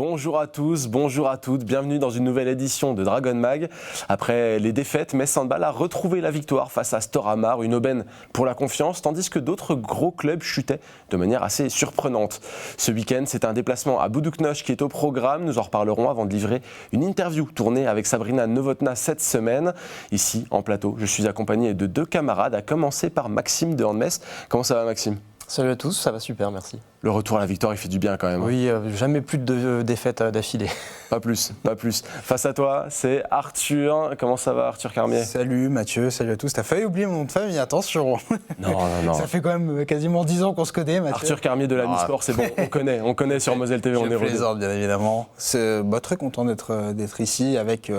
Bonjour à tous, bonjour à toutes, bienvenue dans une nouvelle édition de Dragon Mag. Après les défaites, Metz Handball a retrouvé la victoire face à Storhamar, une aubaine pour la confiance, tandis que d'autres gros clubs chutaient de manière assez surprenante. Ce week-end, c'est un déplacement à Buduknosh qui est au programme, nous en reparlerons avant de livrer une interview tournée avec Sabrina Novotná cette semaine. Ici, en plateau, je suis accompagné de deux camarades, à commencer par Maxime de Handmetz. Comment ça va Maxime ? Salut à tous, ça va super, merci. Le retour à la victoire, il fait du bien quand même. Oui, jamais plus de défaites d'affilée. Pas plus, pas plus. Face à toi, c'est Arthur. Comment ça va, Arthur Carmier ? Salut Mathieu, salut à tous. T'as failli oublier mon nom de famille, attention. Non. Ça fait quand même quasiment 10 ans qu'on se connaît, Mathieu. Arthur Carmier de l'Ami Sport, c'est bon, on connaît sur Moselle TV, on est rodé. Je plaisante, bien évidemment. C'est très content d'être ici avec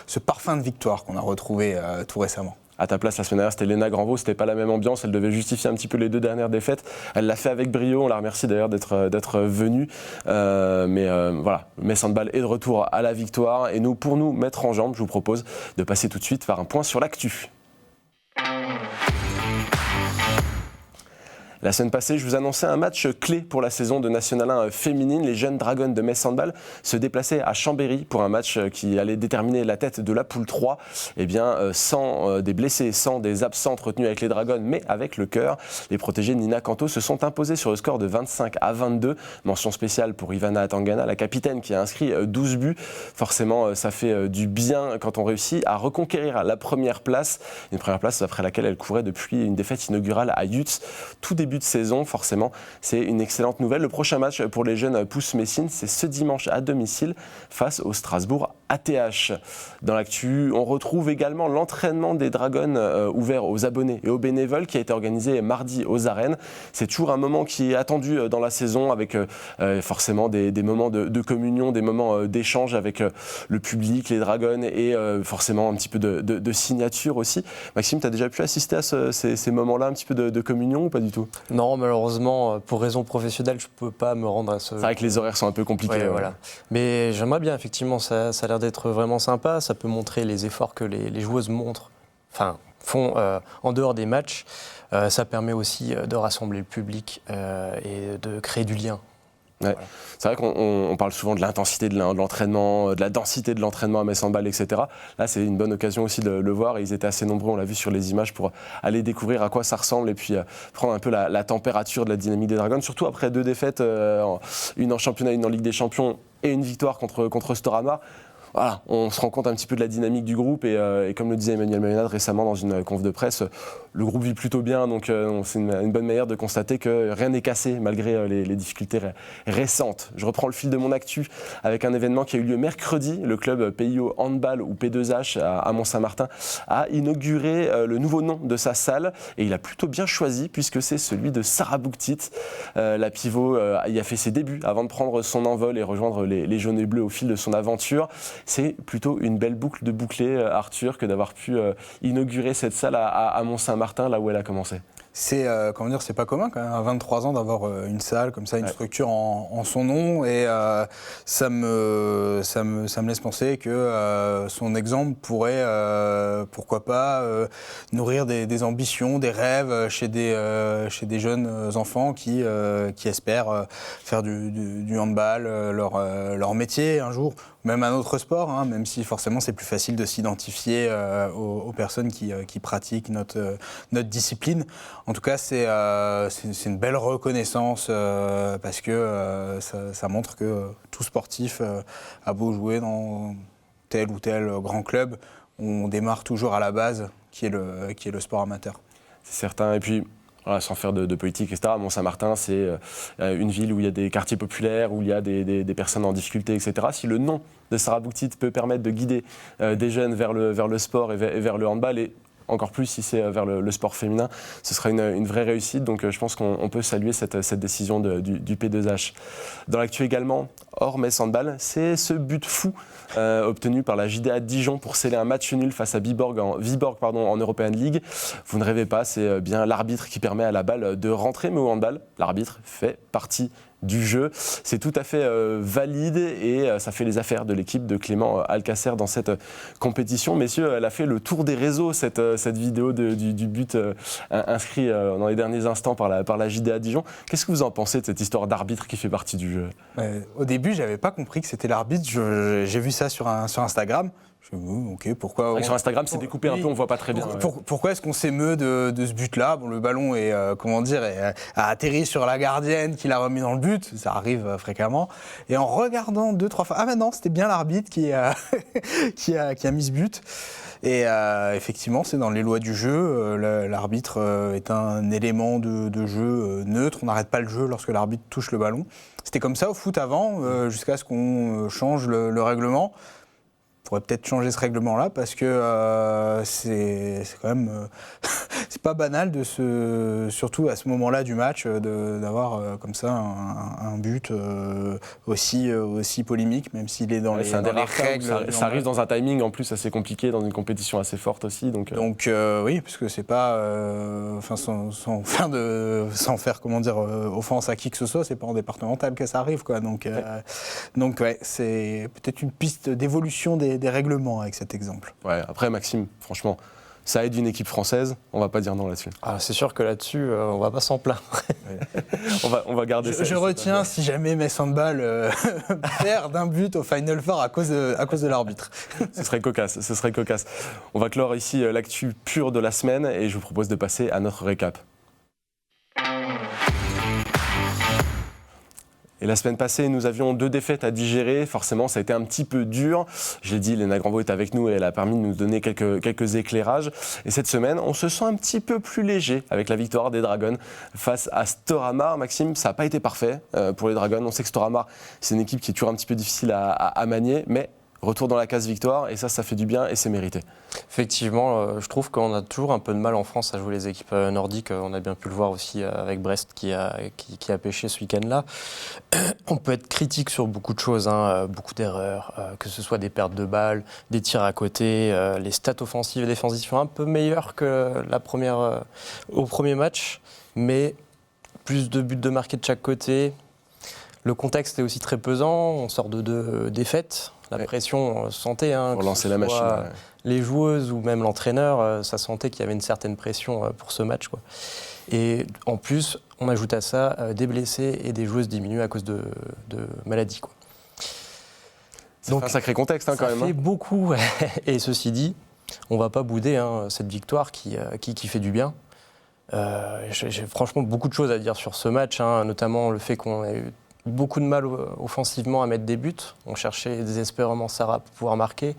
ce parfum de victoire qu'on a retrouvé tout récemment. À ta place, la semaine dernière, c'était Léna Granvaux, c'était pas la même ambiance, elle devait justifier un petit peu les deux dernières défaites. Elle l'a fait avec brio, on la remercie d'ailleurs d'être venue. Voilà, Metz Handball est de retour à la victoire. Et nous, pour nous mettre en jambe, je vous propose de passer tout de suite par un point sur l'actu. La semaine passée, je vous annonçais un match clé pour la saison de National 1 féminine. Les jeunes Dragons de Metz Handball se déplaçaient à Chambéry pour un match qui allait déterminer la tête de la poule 3. Eh bien, sans des blessés, sans des absentes retenus avec les Dragons, mais avec le cœur, les protégés de Nina Kanto se sont imposés sur le score de 25-22. Mention spéciale pour Ivana Atangana, la capitaine qui a inscrit 12 buts. Forcément, ça fait du bien quand on réussit à reconquérir la première place. Une première place après laquelle elle courait depuis une défaite inaugurale à Yutz. Tout début de saison, forcément, c'est une excellente nouvelle. Le prochain match pour les jeunes Pousses Messines, c'est ce dimanche à domicile face au Strasbourg ATH. Dans l'actu, on retrouve également l'entraînement des Dragons ouvert aux abonnés et aux bénévoles qui a été organisé mardi aux arènes. C'est toujours un moment qui est attendu dans la saison avec forcément des moments de communion, des moments d'échange avec le public, les Dragons et forcément un petit peu de signature aussi. Maxime, tu as déjà pu assister à ces moments-là, un petit peu de communion ou pas du tout ? Non, malheureusement, pour raison professionnelle, je ne peux pas me rendre à ce... C'est vrai que les horaires sont un peu compliqués. Ouais, voilà. Mais j'aimerais bien, effectivement, ça a l'air d'être vraiment sympa. Ça peut montrer les efforts que les joueuses font en dehors des matchs. Ça permet aussi de rassembler le public et de créer du lien. Ouais. Voilà. C'est vrai qu'on parle souvent de l'intensité de l'entraînement, de la densité de l'entraînement à Metz Handball, etc. Là, c'est une bonne occasion aussi de le voir. Et ils étaient assez nombreux, on l'a vu sur les images, pour aller découvrir à quoi ça ressemble et puis prendre un peu la température de la dynamique des Dragons. Surtout après 2 défaites, une en championnat, une en Ligue des Champions et une victoire contre Storhamar. Voilà, on se rend compte un petit peu de la dynamique du groupe et comme le disait Emmanuel Mayonade récemment dans une conf de presse, le groupe vit plutôt bien, donc c'est une bonne manière de constater que rien n'est cassé malgré les difficultés récentes. Je reprends le fil de mon actu avec un événement qui a eu lieu mercredi. Le club PIO Handball ou P2H à Mont-Saint-Martin a inauguré le nouveau nom de sa salle et il a plutôt bien choisi puisque c'est celui de Sarah Bouktit. La pivot y a fait ses débuts avant de prendre son envol et rejoindre les jaunes et bleus au fil de son aventure. C'est plutôt une belle boucle de boucler, Arthur, que d'avoir pu inaugurer cette salle à Mont-Saint-Martin, là où elle a commencé. C'est c'est pas commun quand même à 23 ans d'avoir une salle comme ça, une structure en son nom et ça me laisse penser que son exemple pourrait pourquoi pas nourrir des ambitions, des rêves chez des jeunes enfants qui espèrent faire du handball leur métier un jour. Même un autre sport, hein, même si forcément c'est plus facile de s'identifier aux personnes qui pratiquent notre discipline. En tout cas, c'est une belle reconnaissance parce que ça montre que tout sportif a beau jouer dans tel ou tel grand club, on démarre toujours à la base qui est le sport amateur. C'est certain. Et puis, voilà, sans faire de politique, etc. Mont-Saint-Martin, c'est une ville où il y a des quartiers populaires, où il y a des personnes en difficulté, etc. Si le nom de Sarah Bouktit peut permettre de guider des jeunes vers le sport et vers le handball, et encore plus si c'est vers le sport féminin, ce sera une vraie réussite. Donc je pense qu'on peut saluer cette décision du P2H. Dans l'actu également, hors Metz Handball, c'est ce but fou obtenu par la JDA de Dijon pour sceller un match nul face à Viborg en European League. Vous ne rêvez pas, c'est bien l'arbitre qui permet à la balle de rentrer, mais au handball, l'arbitre fait partie du jeu. C'est tout à fait valide et ça fait les affaires de l'équipe de Clément Alcacer dans cette compétition. Messieurs, elle a fait le tour des réseaux, cette vidéo du but inscrit dans les derniers instants par la JDA Dijon. Qu'est-ce que vous en pensez de cette histoire d'arbitre qui fait partie du jeu ? Au début, je n'avais pas compris que c'était l'arbitre. J'ai vu ça sur Instagram. Je me dis, ok, pourquoi sur Instagram, c'est découpé un peu, on ne voit pas très bien. Pourquoi est-ce qu'on s'émeut de ce but-là ? Bon, le ballon a atterri sur la gardienne qui l'a remis dans le but, ça arrive fréquemment. Et en regardant 2-3 fois, ah ben non, c'était bien l'arbitre qui a mis ce but. Et effectivement, c'est dans les lois du jeu. L'arbitre est un élément de jeu neutre. On n'arrête pas le jeu lorsque l'arbitre touche le ballon. C'était comme ça au foot avant, jusqu'à ce qu'on change le règlement. On pourrait peut-être changer ce règlement-là parce que c'est quand même c'est pas banal surtout à ce moment-là du match d'avoir comme ça un but aussi polémique, même s'il est dans les règles. Ça arrive dans un timing en plus assez compliqué, dans une compétition assez forte aussi. Donc oui, parce que c'est pas sans faire offense à qui que ce soit, c'est pas en départemental que ça arrive quoi. Donc ouais, c'est peut-être une piste d'évolution des règlements avec cet exemple. Ouais, après Maxime, franchement, ça aide une équipe française, on va pas dire non là-dessus. Ah, c'est sûr que là-dessus, on va pas s'en plaindre. on va garder ça. Je retiens si jamais Metz Handball perd d'un but au Final Four à cause de l'arbitre. Ce serait cocasse. On va clore ici l'actu pure de la semaine et je vous propose de passer à notre récap. Et la semaine passée, nous avions 2 défaites à digérer. Forcément, ça a été un petit peu dur. Je l'ai dit, Léna Granvaux est avec nous et elle a permis de nous donner quelques éclairages. Et cette semaine, on se sent un petit peu plus léger avec la victoire des Dragons face à Storhamar. Maxime, ça n'a pas été parfait pour les Dragons. On sait que Storhamar, c'est une équipe qui est toujours un petit peu difficile à manier, mais retour dans la case victoire et ça fait du bien et c'est mérité. Effectivement, je trouve qu'on a toujours un peu de mal en France à jouer les équipes nordiques. On a bien pu le voir aussi avec Brest qui a pêché ce week-end-là. On peut être critique sur beaucoup de choses, beaucoup d'erreurs, que ce soit des pertes de balles, des tirs à côté, les stats offensives et défensives sont un peu meilleures que au premier match, mais plus de buts de marqués de chaque côté. Le contexte est aussi très pesant, on sort de 2 défaites. La pression sentait, pour lancer la machine. Ouais. Les joueuses ou même l'entraîneur, ça sentait qu'il y avait une certaine pression pour ce match, quoi. Et en plus, on ajoute à ça des blessés et des joueuses diminuées à cause de maladies, quoi. Donc un sacré contexte quand même. Ça fait beaucoup. Et ceci dit, on ne va pas bouder cette victoire qui fait du bien. J'ai franchement beaucoup de choses à dire sur ce match, notamment le fait qu'on ait eu beaucoup de mal offensivement à mettre des buts. On cherchait désespérément Sarah pour pouvoir marquer.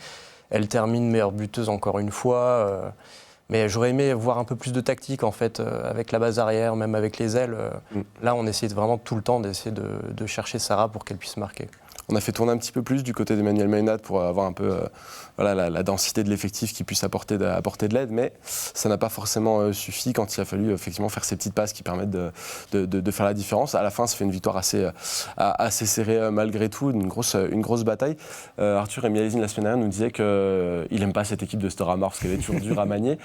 Elle termine meilleure buteuse encore une fois. Mais j'aurais aimé voir un peu plus de tactique en fait, avec la base arrière, même avec les ailes. Là, on essayait vraiment tout le temps d'essayer de chercher Sarah pour qu'elle puisse marquer. On a fait tourner un petit peu plus du côté d'Emmanuel Maynard pour avoir un peu la densité de l'effectif qui puisse apporter de l'aide, mais ça n'a pas forcément suffi quand il a fallu effectivement faire ces petites passes qui permettent de faire la différence. À la fin, ça fait une victoire assez serrée malgré tout, une grosse bataille. Arthur et Mializine la semaine dernière nous disaient qu'il n'aime pas cette équipe de Storhamar parce qu'elle est toujours dure à manier.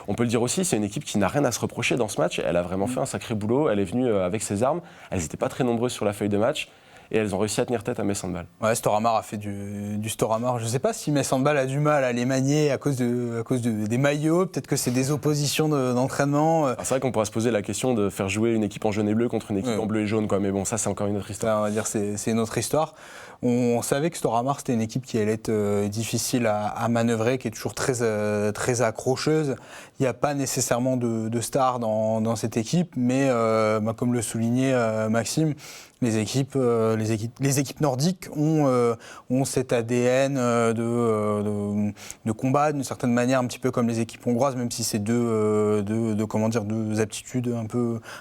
On peut le dire aussi, c'est une équipe qui n'a rien à se reprocher dans ce match. Elle a vraiment fait un sacré boulot, elle est venue avec ses armes. Elles n'étaient pas très nombreuses sur la feuille de match. Et elles ont réussi à tenir tête à Metz Handball. Ouais, Storhamar a fait du Storhamar. Je ne sais pas si Metz Handball a du mal à les manier à cause des maillots. Peut-être que c'est des oppositions d'entraînement. C'est vrai qu'on pourrait se poser la question de faire jouer une équipe en jaune et bleu contre une équipe en bleu et jaune, quoi. Mais bon, ça, c'est encore une autre histoire. Là, on va dire c'est une autre histoire. On savait que Storhamar, c'était une équipe qui allait être difficile à manœuvrer, qui est toujours très accrocheuse. Il n'y a pas nécessairement de stars dans cette équipe, mais comme le soulignait Maxime, les équipes nordiques ont cet ADN de combat d'une certaine manière, un petit peu comme les équipes hongroises, même si c'est deux aptitudes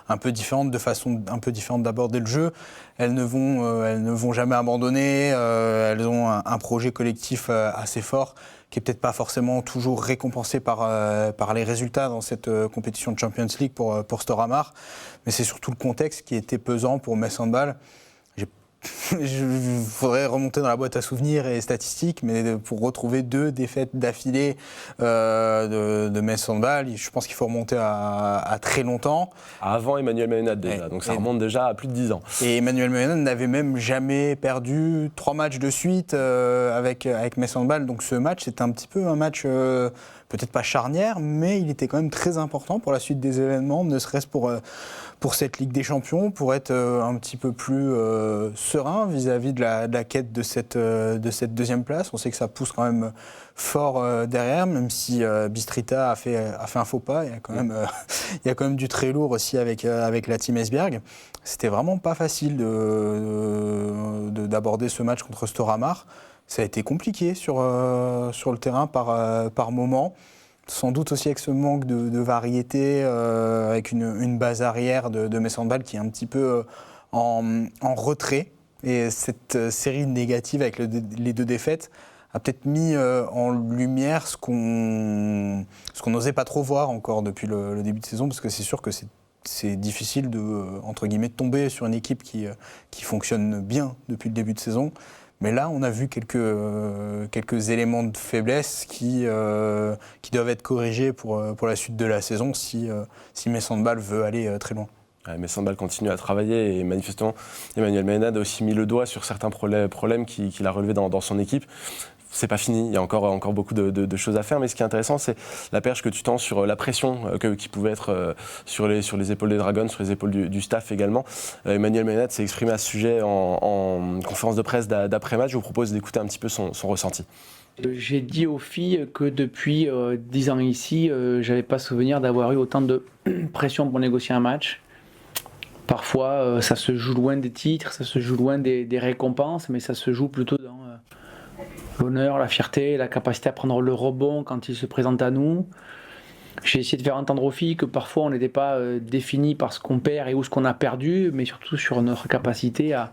un peu différentes, de façon un peu différente d'aborder le jeu. Elles ne vont jamais abandonner. Elles ont un projet collectif assez fort, qui n'est peut-être pas forcément toujours récompensé par les résultats dans cette compétition de Champions League pour Storhamar. Mais c'est surtout le contexte qui était pesant pour Metz Handball. J'ai il faudrait remonter dans la boîte à souvenirs et statistiques, mais pour retrouver 2 défaites d'affilée de Metz Handball, je pense qu'il faut remonter à très longtemps. Avant Emmanuel Ménade déjà, donc ça remonte déjà à plus de 10 ans. Et Emmanuel Ménade n'avait même jamais perdu 3 matchs de suite avec Metz Handball, donc ce match c'était un petit peu un match peut-être pas charnière, mais il était quand même très important pour la suite des événements, ne serait-ce pour cette Ligue des Champions, pour être un petit peu plus serein vis-à-vis de la quête de cette deuxième place. On sait que ça pousse quand même fort derrière, même si Bistrita a fait un faux pas. Il y a quand même du très lourd aussi avec la Team Esbjerg. C'était vraiment pas facile d'aborder ce match contre Storhamar. Ça a été compliqué sur le terrain par moment. Sans doute aussi avec ce manque de variété, avec une base arrière de Metz Handball qui est un petit peu en retrait. Et cette série négative avec les 2 défaites a peut-être mis en lumière ce qu'on n'osait pas trop voir encore depuis le début de saison, parce que c'est sûr que c'est difficile entre guillemets, de tomber sur une équipe qui fonctionne bien depuis le début de saison. Mais là, on a vu quelques éléments de faiblesse qui doivent être corrigés pour la suite de la saison si Metz Handball veut aller très loin. Ouais, Metz Handball continue à travailler et manifestement, Emmanuel Ménade a aussi mis le doigt sur certains problèmes qu'il a relevés dans son équipe. C'est pas fini, il y a encore beaucoup de choses à faire, mais ce qui est intéressant, c'est la perche que tu tends sur la pression qui pouvait être sur les épaules des Dragons, sur les épaules du staff également. Emmanuel Ménade s'est exprimé à ce sujet en conférence de presse d'après-match. Je vous propose d'écouter un petit peu son ressenti. J'ai dit aux filles que depuis 10 ans ici, j'avais pas souvenir d'avoir eu autant de pression pour négocier un match. Parfois, ça se joue loin des titres, ça se joue loin des récompenses, mais ça se joue plutôt dans l'honneur, la fierté, la capacité à prendre le rebond quand il se présente à nous. J'ai essayé de faire entendre aux filles que parfois on n'était pas défini par ce qu'on perd et où ce qu'on a perdu, mais surtout sur notre capacité à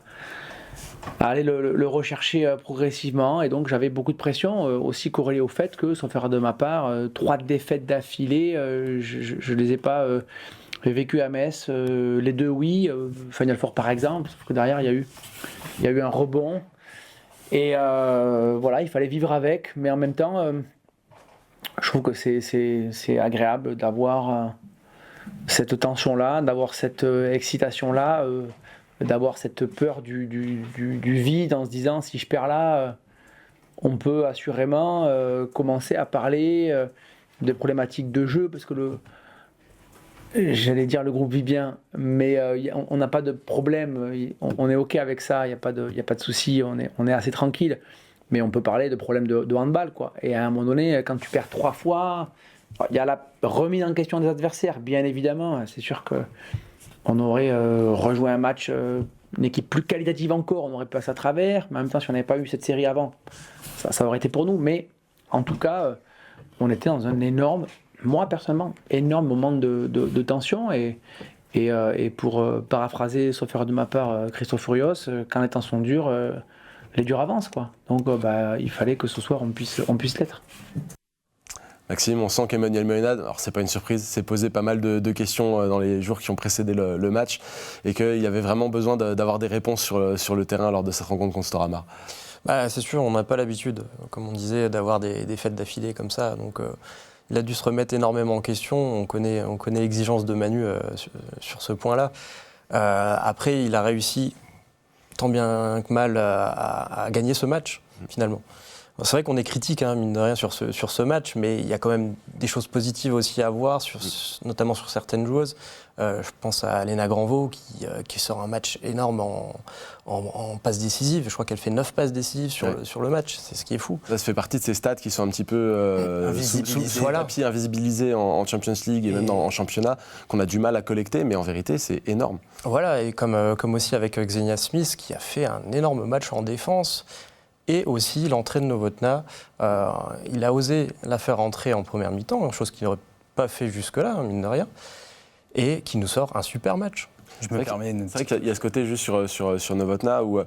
aller le rechercher progressivement. Et donc j'avais beaucoup de pression, aussi corrélée au fait que, sauf erreur de ma part, 3 défaites d'affilée, je ne les ai pas vécues à Metz. Les 2 oui, Final Four par exemple, sauf que derrière il y a eu un rebond. Et voilà, il fallait vivre avec, mais en même temps, je trouve que c'est agréable d'avoir cette tension-là, d'avoir cette excitation-là, d'avoir cette peur du vide en se disant si je perds là, on peut assurément commencer à parler des problématiques de jeu, parce que j'allais dire le groupe vit bien, mais on n'a pas de problème, on est OK avec ça, il n'y a pas de souci, on est assez tranquille, mais on peut parler de problèmes de handball, quoi. Et à un moment donné, quand tu perds 3 fois, il y a la remise en question des adversaires, bien évidemment. C'est sûr qu'on aurait rejoué un match, une équipe plus qualitative encore, on aurait passé à travers, mais en même temps, si on n'avait pas eu cette série avant, ça aurait été pour nous, mais en tout cas, on était dans un énorme, moi personnellement, énorme moment de tension, et pour paraphraser, sauf erreur de ma part, Christophe Furios, quand les temps sont durs, les durs avancent, quoi. Donc il fallait que ce soir on puisse l'être. Maxime, on sent qu'Emmanuel Ménade, alors c'est pas une surprise, s'est posé pas mal de questions dans les jours qui ont précédé le match, et qu'il y avait vraiment besoin d'avoir des réponses sur le terrain lors de cette rencontre contre Storhamar. C'est sûr, on n'a pas l'habitude, comme on disait, d'avoir des défaites d'affilée comme ça, donc il a dû se remettre énormément en question. On connaît l'exigence de Manu sur ce point-là. Après, il a réussi tant bien que mal à gagner ce match, finalement. C'est vrai qu'on est critique, mine de rien, sur ce match, mais il y a quand même des choses positives aussi à voir, notamment sur certaines joueuses. Je pense à Léna Granvaux qui sort un match énorme en passes décisives. Je crois qu'elle fait 9 passes décisives sur le match. C'est ce qui est fou. Ça fait partie de ces stats qui sont un petit peu invisibilisés en Champions League et même en championnat, qu'on a du mal à collecter, mais en vérité, c'est énorme. Voilà, et comme aussi avec Xenia Smith, qui a fait un énorme match en défense. Et aussi l'entrée de Novotná, il a osé la faire entrer en première mi-temps, chose qu'il n'aurait pas fait jusque-là, mine de rien, et qui nous sort un super match. C'est vrai qu'il y a ce côté juste sur Novotná où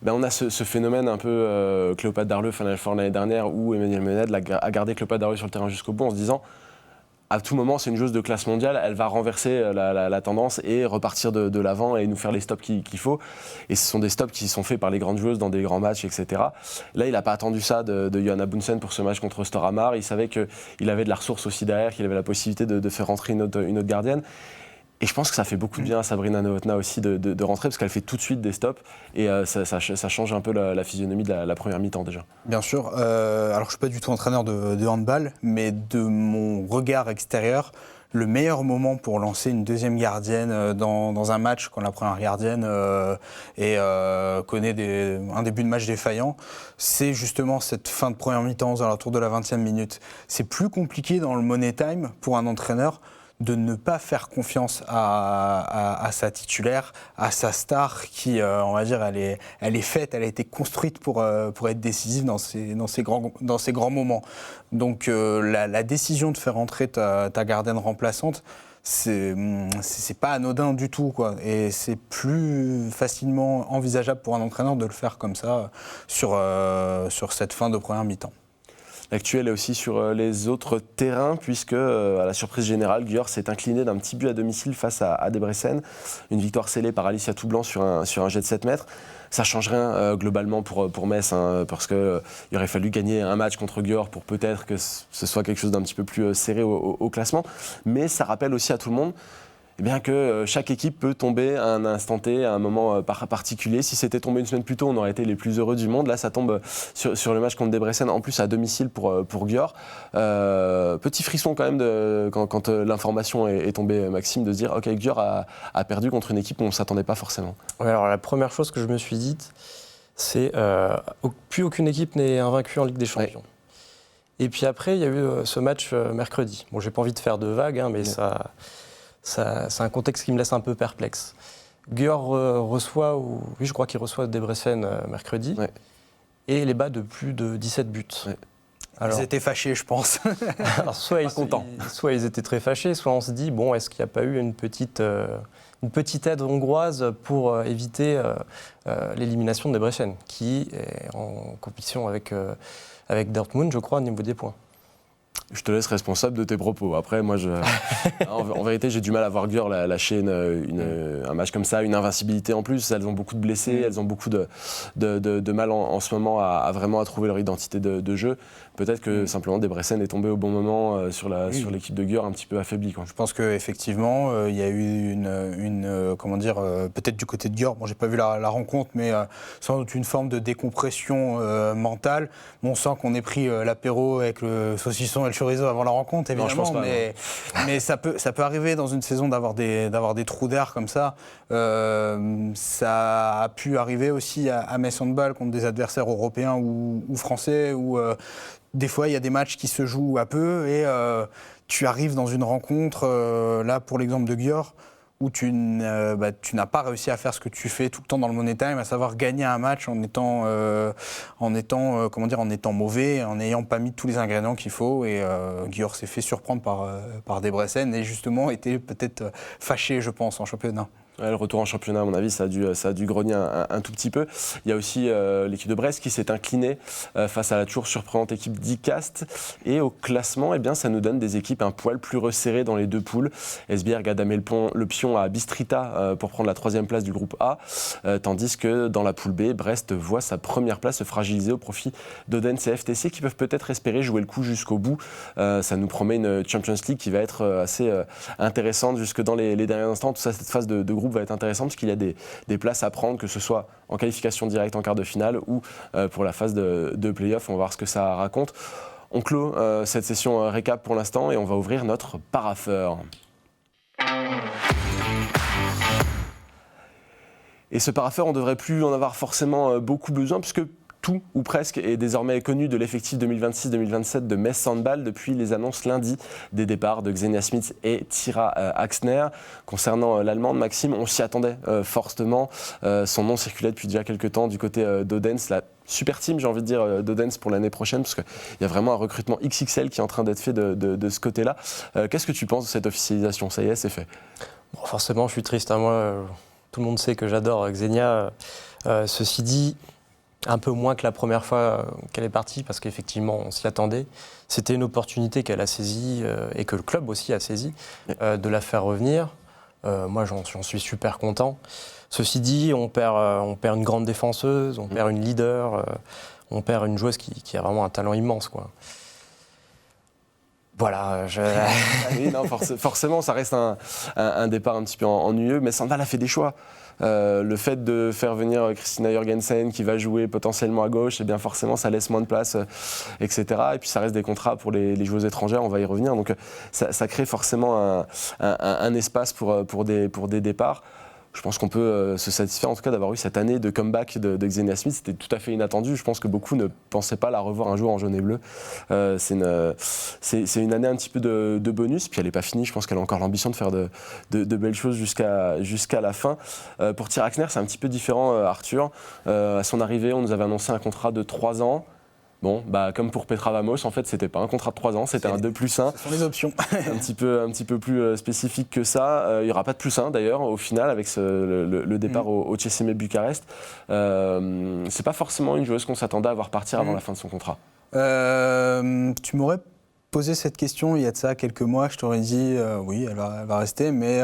on a ce phénomène un peu Cléopâtre Darleux Final Four l'année dernière, où Emmanuel Ménade a gardé Cléopâtre Darleux sur le terrain jusqu'au bout en se disant à tout moment, c'est une joueuse de classe mondiale, elle va renverser la tendance et repartir de l'avant et nous faire les stops qu'il faut. Et ce sont des stops qui sont faits par les grandes joueuses dans des grands matchs, etc. Là, il n'a pas attendu ça de Johanna Bunsen pour ce match contre Storhamar. Il savait qu'il avait de la ressource aussi derrière, qu'il avait la possibilité de faire rentrer une autre gardienne. Et je pense que ça fait beaucoup de bien à Sabrina Novotná aussi de rentrer, parce qu'elle fait tout de suite des stops, et ça change un peu la physionomie de la première mi-temps déjà. Bien sûr. Alors je ne suis pas du tout entraîneur de handball, mais de mon regard extérieur, le meilleur moment pour lancer une deuxième gardienne dans un match, quand la première gardienne connaît un début de match défaillant, c'est justement cette fin de première mi-temps aux alentours de la 20e minute. C'est plus compliqué dans le money time pour un entraîneur de ne pas faire confiance à sa titulaire, à sa star qui, on va dire, elle est faite, elle a été construite pour être décisive dans ces grands moments. Donc la décision de faire entrer ta gardienne remplaçante, c'est pas anodin du tout, quoi. Et c'est plus facilement envisageable pour un entraîneur de le faire comme ça sur cette fin de première mi-temps. L'actuel est aussi sur les autres terrains, puisque, à la surprise générale, Győr s'est incliné d'un petit but à domicile face à Debrecen. Une victoire scellée par Alicia Toublanc sur un jet de 7 mètres. Ça ne change rien globalement pour Metz, parce qu'il aurait fallu gagner un match contre Győr pour peut-être que ce soit quelque chose d'un petit peu plus serré au classement. Mais ça rappelle aussi à tout le monde que chaque équipe peut tomber à un instant T, à un moment particulier. Si c'était tombé une semaine plus tôt, on aurait été les plus heureux du monde. Là, ça tombe sur le match contre Debrecen, en plus à domicile pour Győr. Petit frisson quand même quand l'information est tombée, Maxime, de se dire « Ok, Győr a perdu contre une équipe où on ne s'attendait pas forcément ». Ouais, alors la première chose que je me suis dite, c'est plus aucune équipe n'est invaincue en Ligue des Champions. Ouais. Et puis après, il y a eu ce match mercredi. Bon, j'ai pas envie de faire de vagues, mais c'est un contexte qui me laisse un peu perplexe. Győr reçoit, je crois qu'il reçoit Debrecen mercredi, et les bat de plus de 17 buts. Ouais. Alors, ils étaient fâchés, je pense. Alors, soit ils étaient très fâchés, soit on se dit, bon, est-ce qu'il n'y a pas eu une petite aide hongroise pour éviter l'élimination de Debrecen, qui est en compétition avec Dortmund, je crois, au niveau des points. Je te laisse responsable de tes propos. Après, moi, en vérité, j'ai du mal à voir Győr lâcher un match comme ça, une invincibilité en plus. Elles ont beaucoup de blessés, elles ont beaucoup de mal en ce moment à vraiment trouver leur identité de jeu. Peut-être que simplement Debrecen est tombé au bon moment sur l'équipe de Győr, un petit peu affaiblie. Je pense qu'effectivement, il y a eu peut-être du côté de Győr, bon, j'ai pas vu la rencontre, mais sans doute une forme de décompression mentale. Bon, on sent qu'on ait pris l'apéro avec le saucisson et le chorizo avant la rencontre, évidemment, non, je pense pas, mais ça peut arriver dans une saison d'avoir des trous d'air comme ça. Ça a pu arriver aussi à Metz Handball contre des adversaires européens ou français, où des fois il y a des matchs qui se jouent à peu et tu arrives dans une rencontre, là pour l'exemple de Győr, où tu n'as pas réussi à faire ce que tu fais tout le temps dans le Money Time, à savoir gagner un match en étant mauvais, en n'ayant pas mis tous les ingrédients qu'il faut. Et Győr s'est fait surprendre par Debrecen et justement était peut-être fâché, je pense, en championnat. Ouais, le retour en championnat, à mon avis, ça a dû grogner un tout petit peu. Il y a aussi l'équipe de Brest qui s'est inclinée face à la toujours surprenante équipe d'Icast. Et au classement, ça nous donne des équipes un poil plus resserrées dans les deux poules. Esbjerg a damé le pion à Bistrita pour prendre la 3e place du groupe A. Tandis que dans la poule B, Brest voit sa première place se fragiliser au profit d'Odense et FTC qui peuvent peut-être espérer jouer le coup jusqu'au bout. Ça nous promet une Champions League qui va être assez intéressante jusque dans les derniers instants. Tout ça, cette phase de groupe va être intéressante parce qu'il y a des places à prendre, que ce soit en qualification directe en quart de finale ou pour la phase de play-off. On va voir ce que ça raconte. On clôt cette session récap pour l'instant et on va ouvrir notre parapheur. Et ce parapheur, on ne devrait plus en avoir forcément beaucoup besoin puisque tout ou presque est désormais connu de l'effectif 2026-2027 de Metz Handball depuis les annonces lundi des départs de Xenia Smith et Tyra Axner. Concernant l'Allemande, Maxime, on s'y attendait fortement. Son nom circulait depuis déjà quelques temps du côté d'Odense, la super team, j'ai envie de dire, d'Odense pour l'année prochaine, parce qu'il y a vraiment un recrutement XXL qui est en train d'être fait de ce côté-là. Qu'est-ce que tu penses de cette officialisation ? Ça y est, c'est fait. Bon, forcément, je suis triste. Moi, tout le monde sait que j'adore Xenia. Ceci dit, Un peu moins que la première fois qu'elle est partie, parce qu'effectivement, on s'y attendait. C'était une opportunité qu'elle a saisie et que le club aussi a saisie, de la faire revenir. Moi, j'en suis super content. Ceci dit, on perd une grande défenseuse, on perd une leader, on perd une joueuse qui a vraiment un talent immense, quoi. Voilà. Oui, non, forcément, ça reste un départ un petit peu ennuyeux, mais Sandvall a fait des choix. Le fait de faire venir Christina Jørgensen qui va jouer potentiellement à gauche, eh bien forcément ça laisse moins de place, etc. Et puis ça reste des contrats pour les joueuses étrangères, on va y revenir. Donc ça crée forcément un espace pour des départs. Je pense qu'on peut se satisfaire en tout cas d'avoir eu cette année de comeback de Xenia Smith. C'était tout à fait inattendu. Je pense que beaucoup ne pensaient pas la revoir un jour en jaune et bleu. C'est une année un petit peu de bonus. Puis elle n'est pas finie. Je pense qu'elle a encore l'ambition de faire de belles choses jusqu'à la fin. Pour Tyra Axner, c'est un petit peu différent, Arthur. À son arrivée, on nous avait annoncé un contrat de 3 ans. Bon, comme pour Petra Vamos, en fait, c'était pas un contrat de 3 ans, c'était un 2+1. Ce sont les options. un petit peu plus spécifique que ça. Il n'y aura pas de +1 d'ailleurs, au final, avec le départ au CSM Bucarest. C'est pas forcément une joueuse qu'on s'attendait à voir partir avant la fin de son contrat. Tu m'aurais posé cette question il y a de ça quelques mois, je t'aurais dit oui, elle va rester, mais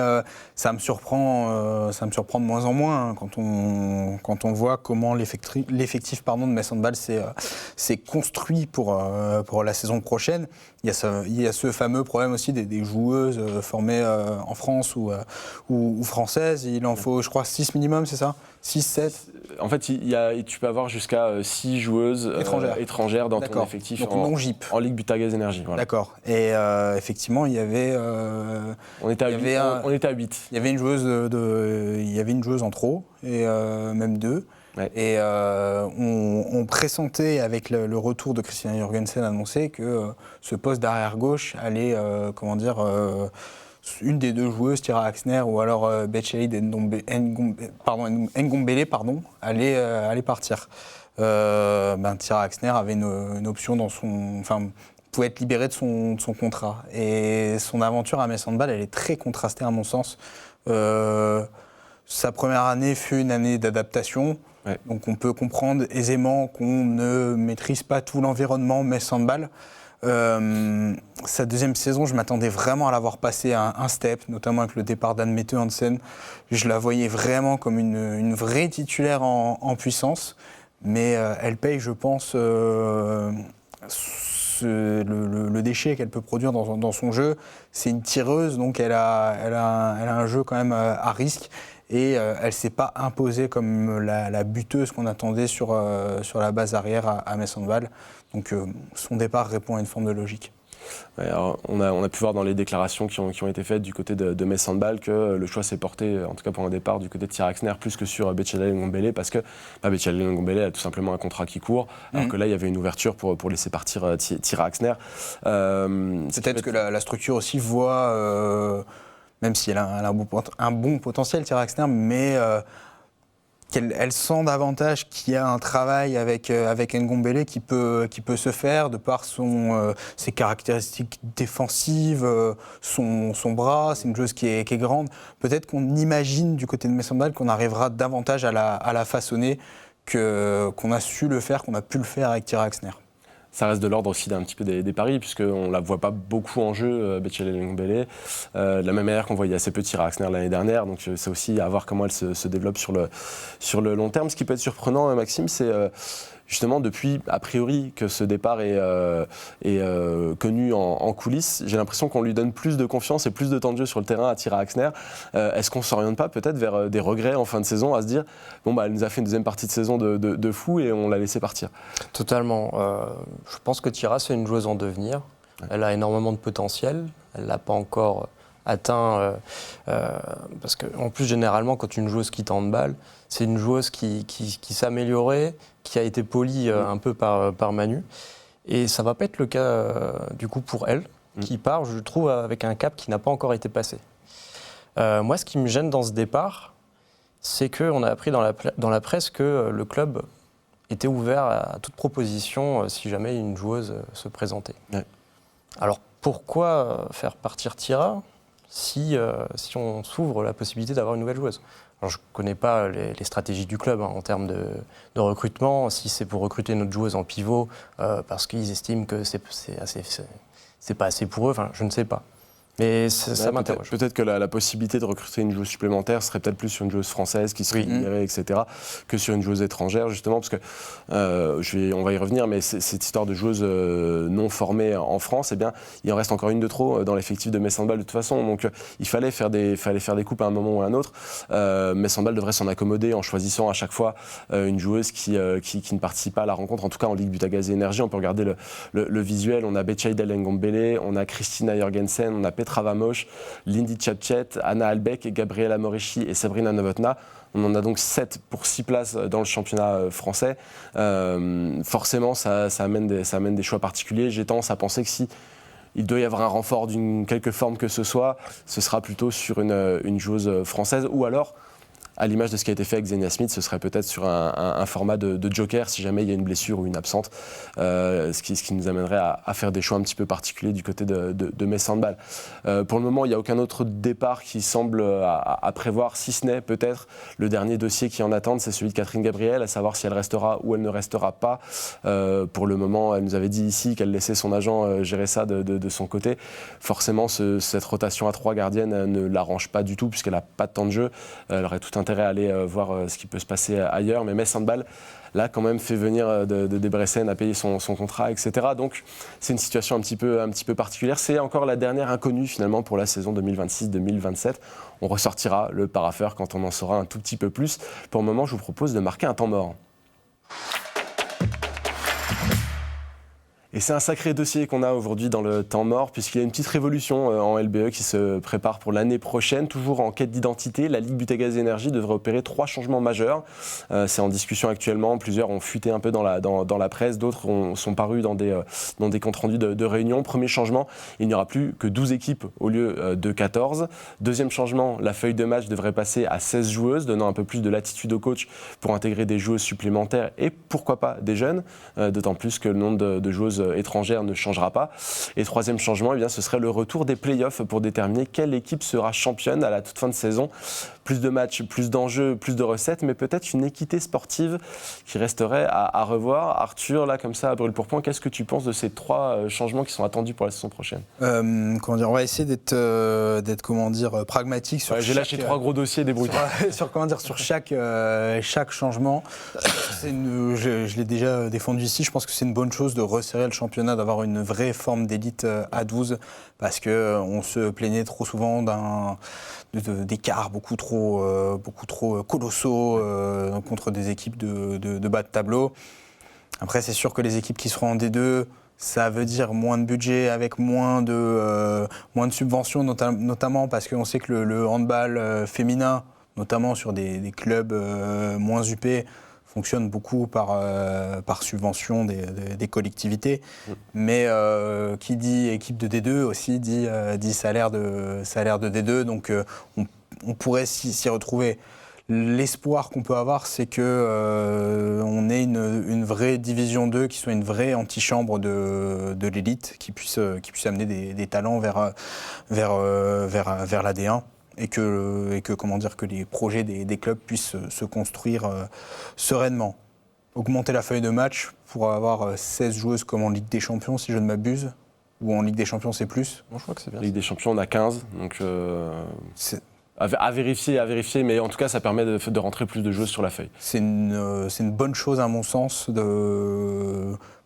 ça me surprend de moins en moins, hein, quand on voit comment l'effectif de Metz Handball s'est construit pour la saison prochaine. Il y a ce fameux problème aussi des joueuses formées en France ou françaises. Il en faut, je crois, 6 minimum, c'est ça ? 6, 7 ? En fait, tu peux avoir jusqu'à 6 joueuses étrangères dans ton effectif. Donc non GIP. En Ligue Butagaz Énergie. Voilà. D'accord. Et effectivement, il y avait... on était à 8. Il y avait une joueuse en trop, et même 2. Ouais. Et on pressentait avec le retour de Christina Jørgensen annoncé que ce poste d'arrière gauche allait, une des 2 joueuses, Tyra Axner ou alors Betchelid Ngombele, allait partir. Tyra Axner avait une option pouvait être libérée de son contrat. Et son aventure à Metz Handball, elle est très contrastée à mon sens. Sa première année fut une année d'adaptation. Ouais. Donc on peut comprendre aisément qu'on ne maîtrise pas tout l'environnement Metz Handball. Sa deuxième saison, je m'attendais vraiment à la voir passer un step, notamment avec le départ d'Anne-Mette Hansen. Je la voyais vraiment comme une vraie titulaire en puissance, mais elle paye, je pense, le déchet qu'elle peut produire dans son jeu. C'est une tireuse, donc elle a un jeu quand même à risque. Et elle ne s'est pas imposée comme la buteuse qu'on attendait sur la base arrière à Metz Handball. Donc son départ répond à une forme de logique. Ouais, alors, on a pu voir dans les déclarations qui ont été faites du côté de Metz Handball que le choix s'est porté, en tout cas pour un départ, du côté de Tyra Axner plus que sur Betchelid Ngombele, parce que Betchelid Ngombele a tout simplement un contrat qui court, alors que là il y avait une ouverture pour laisser partir Tyra Axner. Peut-être que la structure aussi voit, même si elle a un bon potentiel, Tyra Axner, mais elle sent davantage qu'il y a un travail avec Ngombele qui peut se faire de par ses caractéristiques défensives, son bras. C'est une joueuse qui est grande. Peut-être qu'on imagine du côté de Metz Handball qu'on arrivera davantage à la façonner qu'on a su le faire, qu'on a pu le faire avec Tyra Axner. Ça reste de l'ordre aussi d'un petit peu des paris, puisqu'on ne la voit pas beaucoup en jeu, Betchelid Ngombele, de la même manière qu'on voyait assez peu Tyra Axner l'année dernière. Donc c'est aussi à voir comment elle se développe sur le long terme. Ce qui peut être surprenant, Maxime, c'est justement depuis, a priori, que ce départ est connu en coulisses, j'ai l'impression qu'on lui donne plus de confiance et plus de temps de jeu sur le terrain à Tyra Axner. Est-ce qu'on ne s'oriente pas peut-être vers des regrets en fin de saison, à se dire elle nous a fait une deuxième partie de saison de fou et on l'a laissé partir? Totalement. Je pense que Tyra, c'est une joueuse en devenir. Ouais. Elle a énormément de potentiel. Elle ne l'a pas encore atteint. Parce qu'en plus, généralement, quand une joueuse quitte en handball, c'est une joueuse qui s'améliorait, qui a été polie un peu par Manu. Et ça ne va pas être le cas du coup pour elle, qui part, je trouve, avec un cap qui n'a pas encore été passé. Moi, ce qui me gêne dans ce départ, c'est qu'on a appris dans la presse que le club était ouvert à toute proposition si jamais une joueuse se présentait. Ouais. Alors pourquoi faire partir Tyra ? si on s'ouvre la possibilité d'avoir une nouvelle joueuse. Alors, je ne connais pas les stratégies du club en termes de recrutement, si c'est pour recruter notre joueuse en pivot parce qu'ils estiment que c'est pas assez pour eux, enfin, je ne sais pas. Mais ça m'interroge. Peut-être que la possibilité de recruter une joueuse supplémentaire serait peut-être plus sur une joueuse française qui serait libérée, etc., que sur une joueuse étrangère, justement, parce que on va y revenir, mais cette histoire de joueuse non formée en France, eh bien, il en reste encore une de trop dans l'effectif de Metz Handball de toute façon. Donc, il fallait faire des coupes à un moment ou à un autre. Metz Handball devrait s'en accommoder en choisissant à chaque fois une joueuse qui ne participe pas à la rencontre, en tout cas en Ligue Butagaz et Énergie. On peut regarder le visuel. On a Bechaïdel Ngombele, on a Christina Jorgensen, on a Petra Vamosh, Lindy Tchatchet, Anna Albeck, Gabriela Morici et Sabrina Novotna. On en a donc 7 pour 6 places dans le championnat français. Forcément, ça amène des choix particuliers. J'ai tendance à penser que si il doit y avoir un renfort d'une quelque forme que ce soit, ce sera plutôt sur une joueuse française, ou alors, à l'image de ce qui a été fait avec Xenia Smith, ce serait peut-être sur un format de joker si jamais il y a une blessure ou une absente, ce qui nous amènerait à faire des choix un petit peu particuliers du côté de Metz Handball. Pour le moment, il n'y a aucun autre départ qui semble à prévoir, si ce n'est peut-être le dernier dossier qui en attend, c'est celui de Catherine Gabriel, à savoir si elle restera ou elle ne restera pas. Pour le moment, elle nous avait dit ici qu'elle laissait son agent gérer ça de son côté. Forcément, cette rotation à 3 gardiennes ne l'arrange pas du tout puisqu'elle n'a pas de temps de jeu. Elle aurait tout intérêt à aller voir ce qui peut se passer ailleurs, mais Metz Handball là quand même fait venir de Debrecen à payer son contrat, etc. Donc c'est une situation un petit peu particulière. C'est encore la dernière inconnue finalement pour la saison 2026-2027. On ressortira le parapheur quand on en saura un tout petit peu plus. Pour le moment, je vous propose de marquer un temps mort. Et c'est un sacré dossier qu'on a aujourd'hui dans le temps mort, puisqu'il y a une petite révolution en LBE qui se prépare pour l'année prochaine. Toujours en quête d'identité, la Ligue Butagaz Énergie devrait opérer 3 changements majeurs. C'est en discussion actuellement, plusieurs ont fuité un peu dans la presse, d'autres sont parus dans des comptes rendus de réunion. Premier changement, il n'y aura plus que 12 équipes au lieu de 14. Deuxième changement, la feuille de match devrait passer à 16 joueuses, donnant un peu plus de latitude au coach pour intégrer des joueuses supplémentaires et pourquoi pas des jeunes, d'autant plus que le nombre de joueuses étrangère ne changera pas. Et troisième changement, eh bien, ce serait le retour des playoffs pour déterminer quelle équipe sera championne à la toute fin de saison. Plus de matchs, plus d'enjeux, plus de recettes, mais peut-être une équité sportive qui resterait à revoir. Arthur, là, comme ça, à brûle pour point, qu'est-ce que tu penses de ces 3 changements qui sont attendus pour la saison prochaine ? On va essayer d'être pragmatique sur j'ai lâché 3 gros dossiers, débrouille-toi. sur chaque changement. Je l'ai déjà défendu ici, je pense que c'est une bonne chose de resserrer le championnat, d'avoir une vraie forme d'élite à 12, parce qu'on se plaignait trop souvent d'écarts beaucoup trop colossaux contre des équipes de bas de tableau. Après, c'est sûr que les équipes qui seront en D2, ça veut dire moins de budget avec moins de subventions, notamment parce qu'on sait que le handball féminin, notamment sur des clubs moins UP, fonctionne beaucoup par subvention des collectivités. Mais qui dit équipe de D2 aussi dit salaire de D2. Donc on pourrait s'y retrouver. L'espoir qu'on peut avoir, c'est que on ait une vraie division 2 qui soit une vraie antichambre de l'élite, qui puisse amener des talents vers la D1 et que les projets des clubs puissent se construire sereinement. Augmenter la feuille de match pour avoir 16 joueuses comme en Ligue des Champions, si je ne m'abuse, ou en Ligue des Champions c'est plus. Bon, je crois que c'est bien. Ligue des Champions, on a 15, donc à vérifier, mais en tout cas, ça permet de rentrer plus de joueuses sur la feuille. C'est une bonne chose, à mon sens,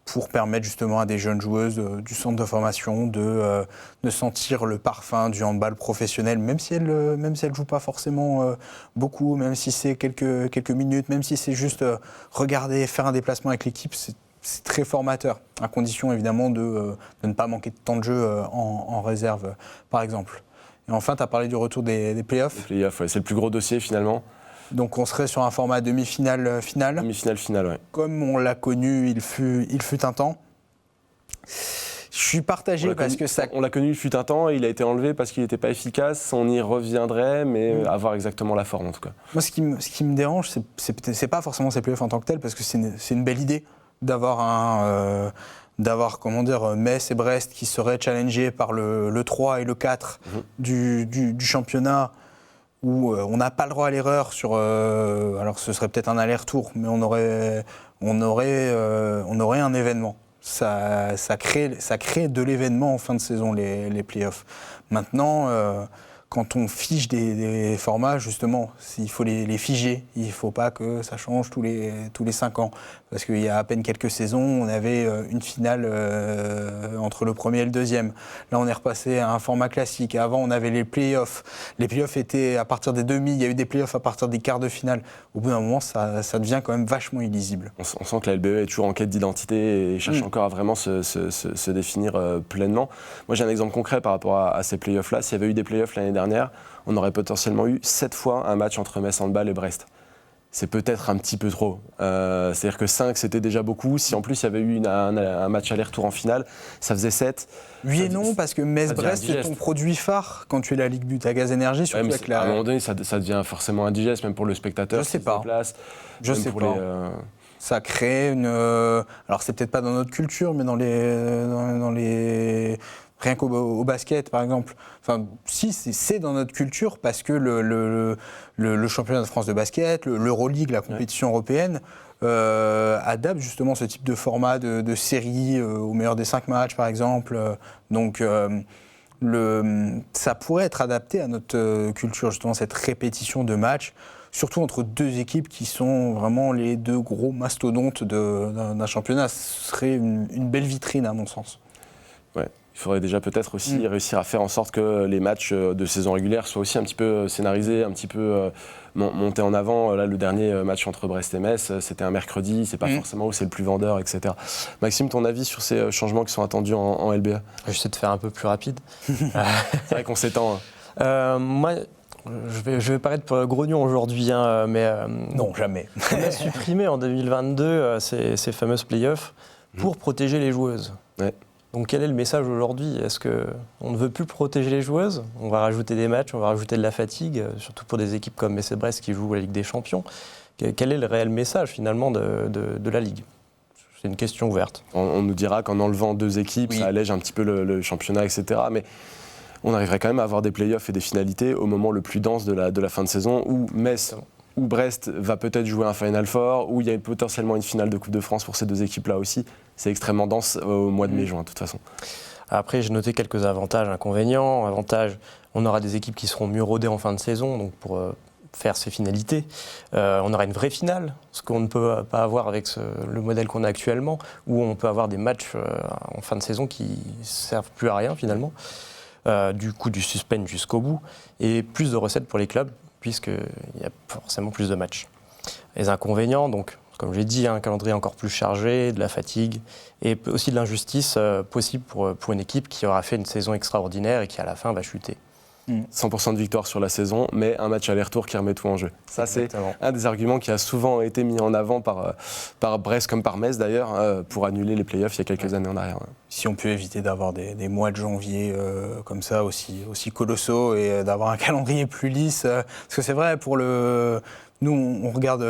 pour permettre justement à des jeunes joueuses du centre de formation de sentir le parfum du handball professionnel, même si elles ne jouent pas forcément beaucoup, même si c'est quelques minutes, même si c'est juste regarder, faire un déplacement avec l'équipe, c'est très formateur, à condition évidemment de ne pas manquer de temps de jeu en réserve, par exemple. Et enfin, tu as parlé du retour des playoffs. Les playoffs, ouais, c'est le plus gros dossier finalement. Donc on serait sur un format demi-finale-finale. Demi-finale-finale, oui. Comme on l'a connu, il fut un temps. Je suis partagé parce que ça... On l'a connu, il fut un temps, et il a été enlevé parce qu'il n'était pas efficace. On y reviendrait, mais à voir exactement la forme en tout cas. Moi, ce qui me dérange, c'est pas forcément ces playoffs en tant que tels, parce que c'est une belle idée d'avoir d'avoir Metz et Brest qui seraient challengés par le 3 et le 4 du championnat, où on n'a pas le droit à l'erreur alors ce serait peut-être un aller-retour, mais on aurait un événement. Ça crée de l'événement en fin de saison, les playoffs. Maintenant, quand on fige des formats, justement, il faut les figer. Il ne faut pas que ça change tous les 5 ans. Parce qu'il y a à peine quelques saisons, on avait une finale entre le premier et le deuxième. Là, on est repassé à un format classique. Avant, on avait les playoffs. Les playoffs étaient à partir des demi. Il y a eu des playoffs à partir des quarts de finale. Au bout d'un moment, ça devient quand même vachement illisible. On sent que la LBE est toujours en quête d'identité et cherche encore à vraiment se définir pleinement. Moi, j'ai un exemple concret par rapport à ces playoffs-là. S'il y avait eu des playoffs l'année dernière, on aurait potentiellement eu 7 fois un match entre Metz Handball et Brest. C'est peut-être un petit peu trop. C'est-à-dire que 5, c'était déjà beaucoup. Si en plus il y avait eu un match aller-retour en finale, ça faisait 7. Oui et non, parce que Metz-Brest, c'est ton produit phare quand tu es la Ligue Butagaz Énergie. Surtout avec à un moment donné, ça devient forcément indigeste, même pour le spectateur. Je sais pas. Je sais pas. Ça crée une... alors c'est peut-être pas dans notre culture, mais dans les... Rien qu'au basket, par exemple. Enfin, si, c'est dans notre culture parce que le championnat de France de basket, l'Euroleague, la compétition européenne, adapte justement ce type de format de série au meilleur des 5 matchs, par exemple. Donc, ça pourrait être adapté à notre culture, justement, cette répétition de matchs, surtout entre deux équipes qui sont vraiment les deux gros mastodontes d'un championnat. Ce serait une belle vitrine, à mon sens. Ouais. Il faudrait déjà peut-être aussi réussir à faire en sorte que les matchs de saison régulière soient aussi un petit peu scénarisés, un petit peu montés en avant. Là, le dernier match entre Brest et Metz, c'était un mercredi, c'est pas forcément où c'est le plus vendeur, etc. Maxime, ton avis sur ces changements qui sont attendus en LBA ? J'essaie de faire un peu plus rapide. C'est vrai qu'on s'étend. Moi, je vais paraître grognon aujourd'hui, mais... non, jamais. On a supprimé en 2022 ces fameuses playoffs pour protéger les joueuses. Ouais. Donc quel est le message aujourd'hui ? Est-ce qu'on ne veut plus protéger les joueuses ? On va rajouter des matchs, on va rajouter de la fatigue, surtout pour des équipes comme Metz et Brest qui jouent la Ligue des Champions. Quel est le réel message finalement de la Ligue ? C'est une question ouverte. On nous dira qu'en enlevant 2 équipes, ça allège un petit peu le championnat, etc. Mais on arriverait quand même à avoir des playoffs et des finalités au moment le plus dense de la fin de saison où Metz ou Brest va peut-être jouer un Final Four, où il y a potentiellement une finale de Coupe de France pour ces 2 équipes-là aussi. C'est extrêmement dense au mois de mai-juin, de toute façon. Après, j'ai noté quelques avantages, inconvénients. Avantage, on aura des équipes qui seront mieux rodées en fin de saison, donc pour faire ces finalités. On aura une vraie finale, ce qu'on ne peut pas avoir avec le modèle qu'on a actuellement, où on peut avoir des matchs en fin de saison qui ne servent plus à rien finalement. Du coup, du suspense jusqu'au bout, et plus de recettes pour les clubs, puisqu'il y a forcément plus de matchs. Les inconvénients, donc, comme j'ai dit, un calendrier encore plus chargé, de la fatigue, et aussi de l'injustice possible pour une équipe qui aura fait une saison extraordinaire et qui, à la fin, va chuter. 100% de victoire sur la saison, mais un match aller-retour qui remet tout en jeu. Ça, exactement. C'est un des arguments qui a souvent été mis en avant par Brest comme par Metz d'ailleurs, pour annuler les playoffs il y a quelques années en arrière. Si on peut éviter d'avoir des mois de janvier comme ça aussi colossaux et d'avoir un calendrier plus lisse, parce que c'est vrai, nous, on regarde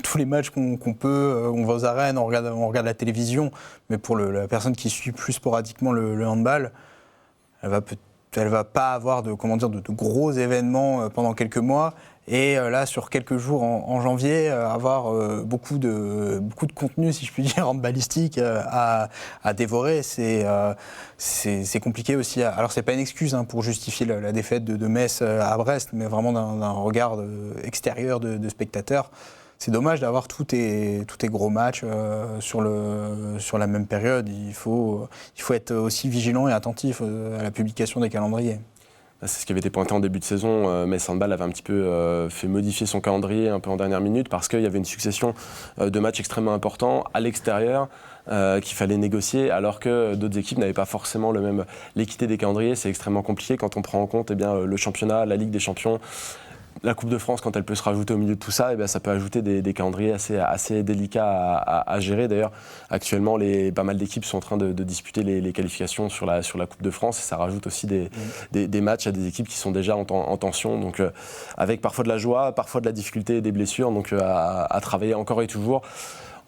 tous les matchs qu'on peut, on va aux arènes, on regarde la télévision, mais pour la personne qui suit plus sporadiquement le handball, elle va pas avoir de gros événements pendant quelques mois, et là sur quelques jours en janvier avoir beaucoup de contenu, si je puis dire, handballistique à dévorer, c'est compliqué aussi. Alors c'est pas une excuse pour justifier la défaite de Metz à Brest, mais vraiment d'un regard extérieur de spectateurs. C'est dommage d'avoir tous tes gros matchs sur la même période. Il faut être aussi vigilant et attentif à la publication des calendriers. C'est ce qui avait été pointé en début de saison. Metz Handball avait un petit peu fait modifier son calendrier un peu en dernière minute parce qu'il y avait une succession de matchs extrêmement importants à l'extérieur qu'il fallait négocier, alors que d'autres équipes n'avaient pas forcément l'équité des calendriers. C'est extrêmement compliqué quand on prend en compte le championnat, la Ligue des Champions. La Coupe de France, quand elle peut se rajouter au milieu de tout ça, ça peut ajouter des calendriers assez délicats à gérer. D'ailleurs, actuellement, pas mal d'équipes sont en train de disputer les qualifications sur la Coupe de France, et ça rajoute aussi des matchs à des équipes qui sont déjà en tension, donc avec parfois de la joie, parfois de la difficulté et des blessures, donc à travailler encore et toujours.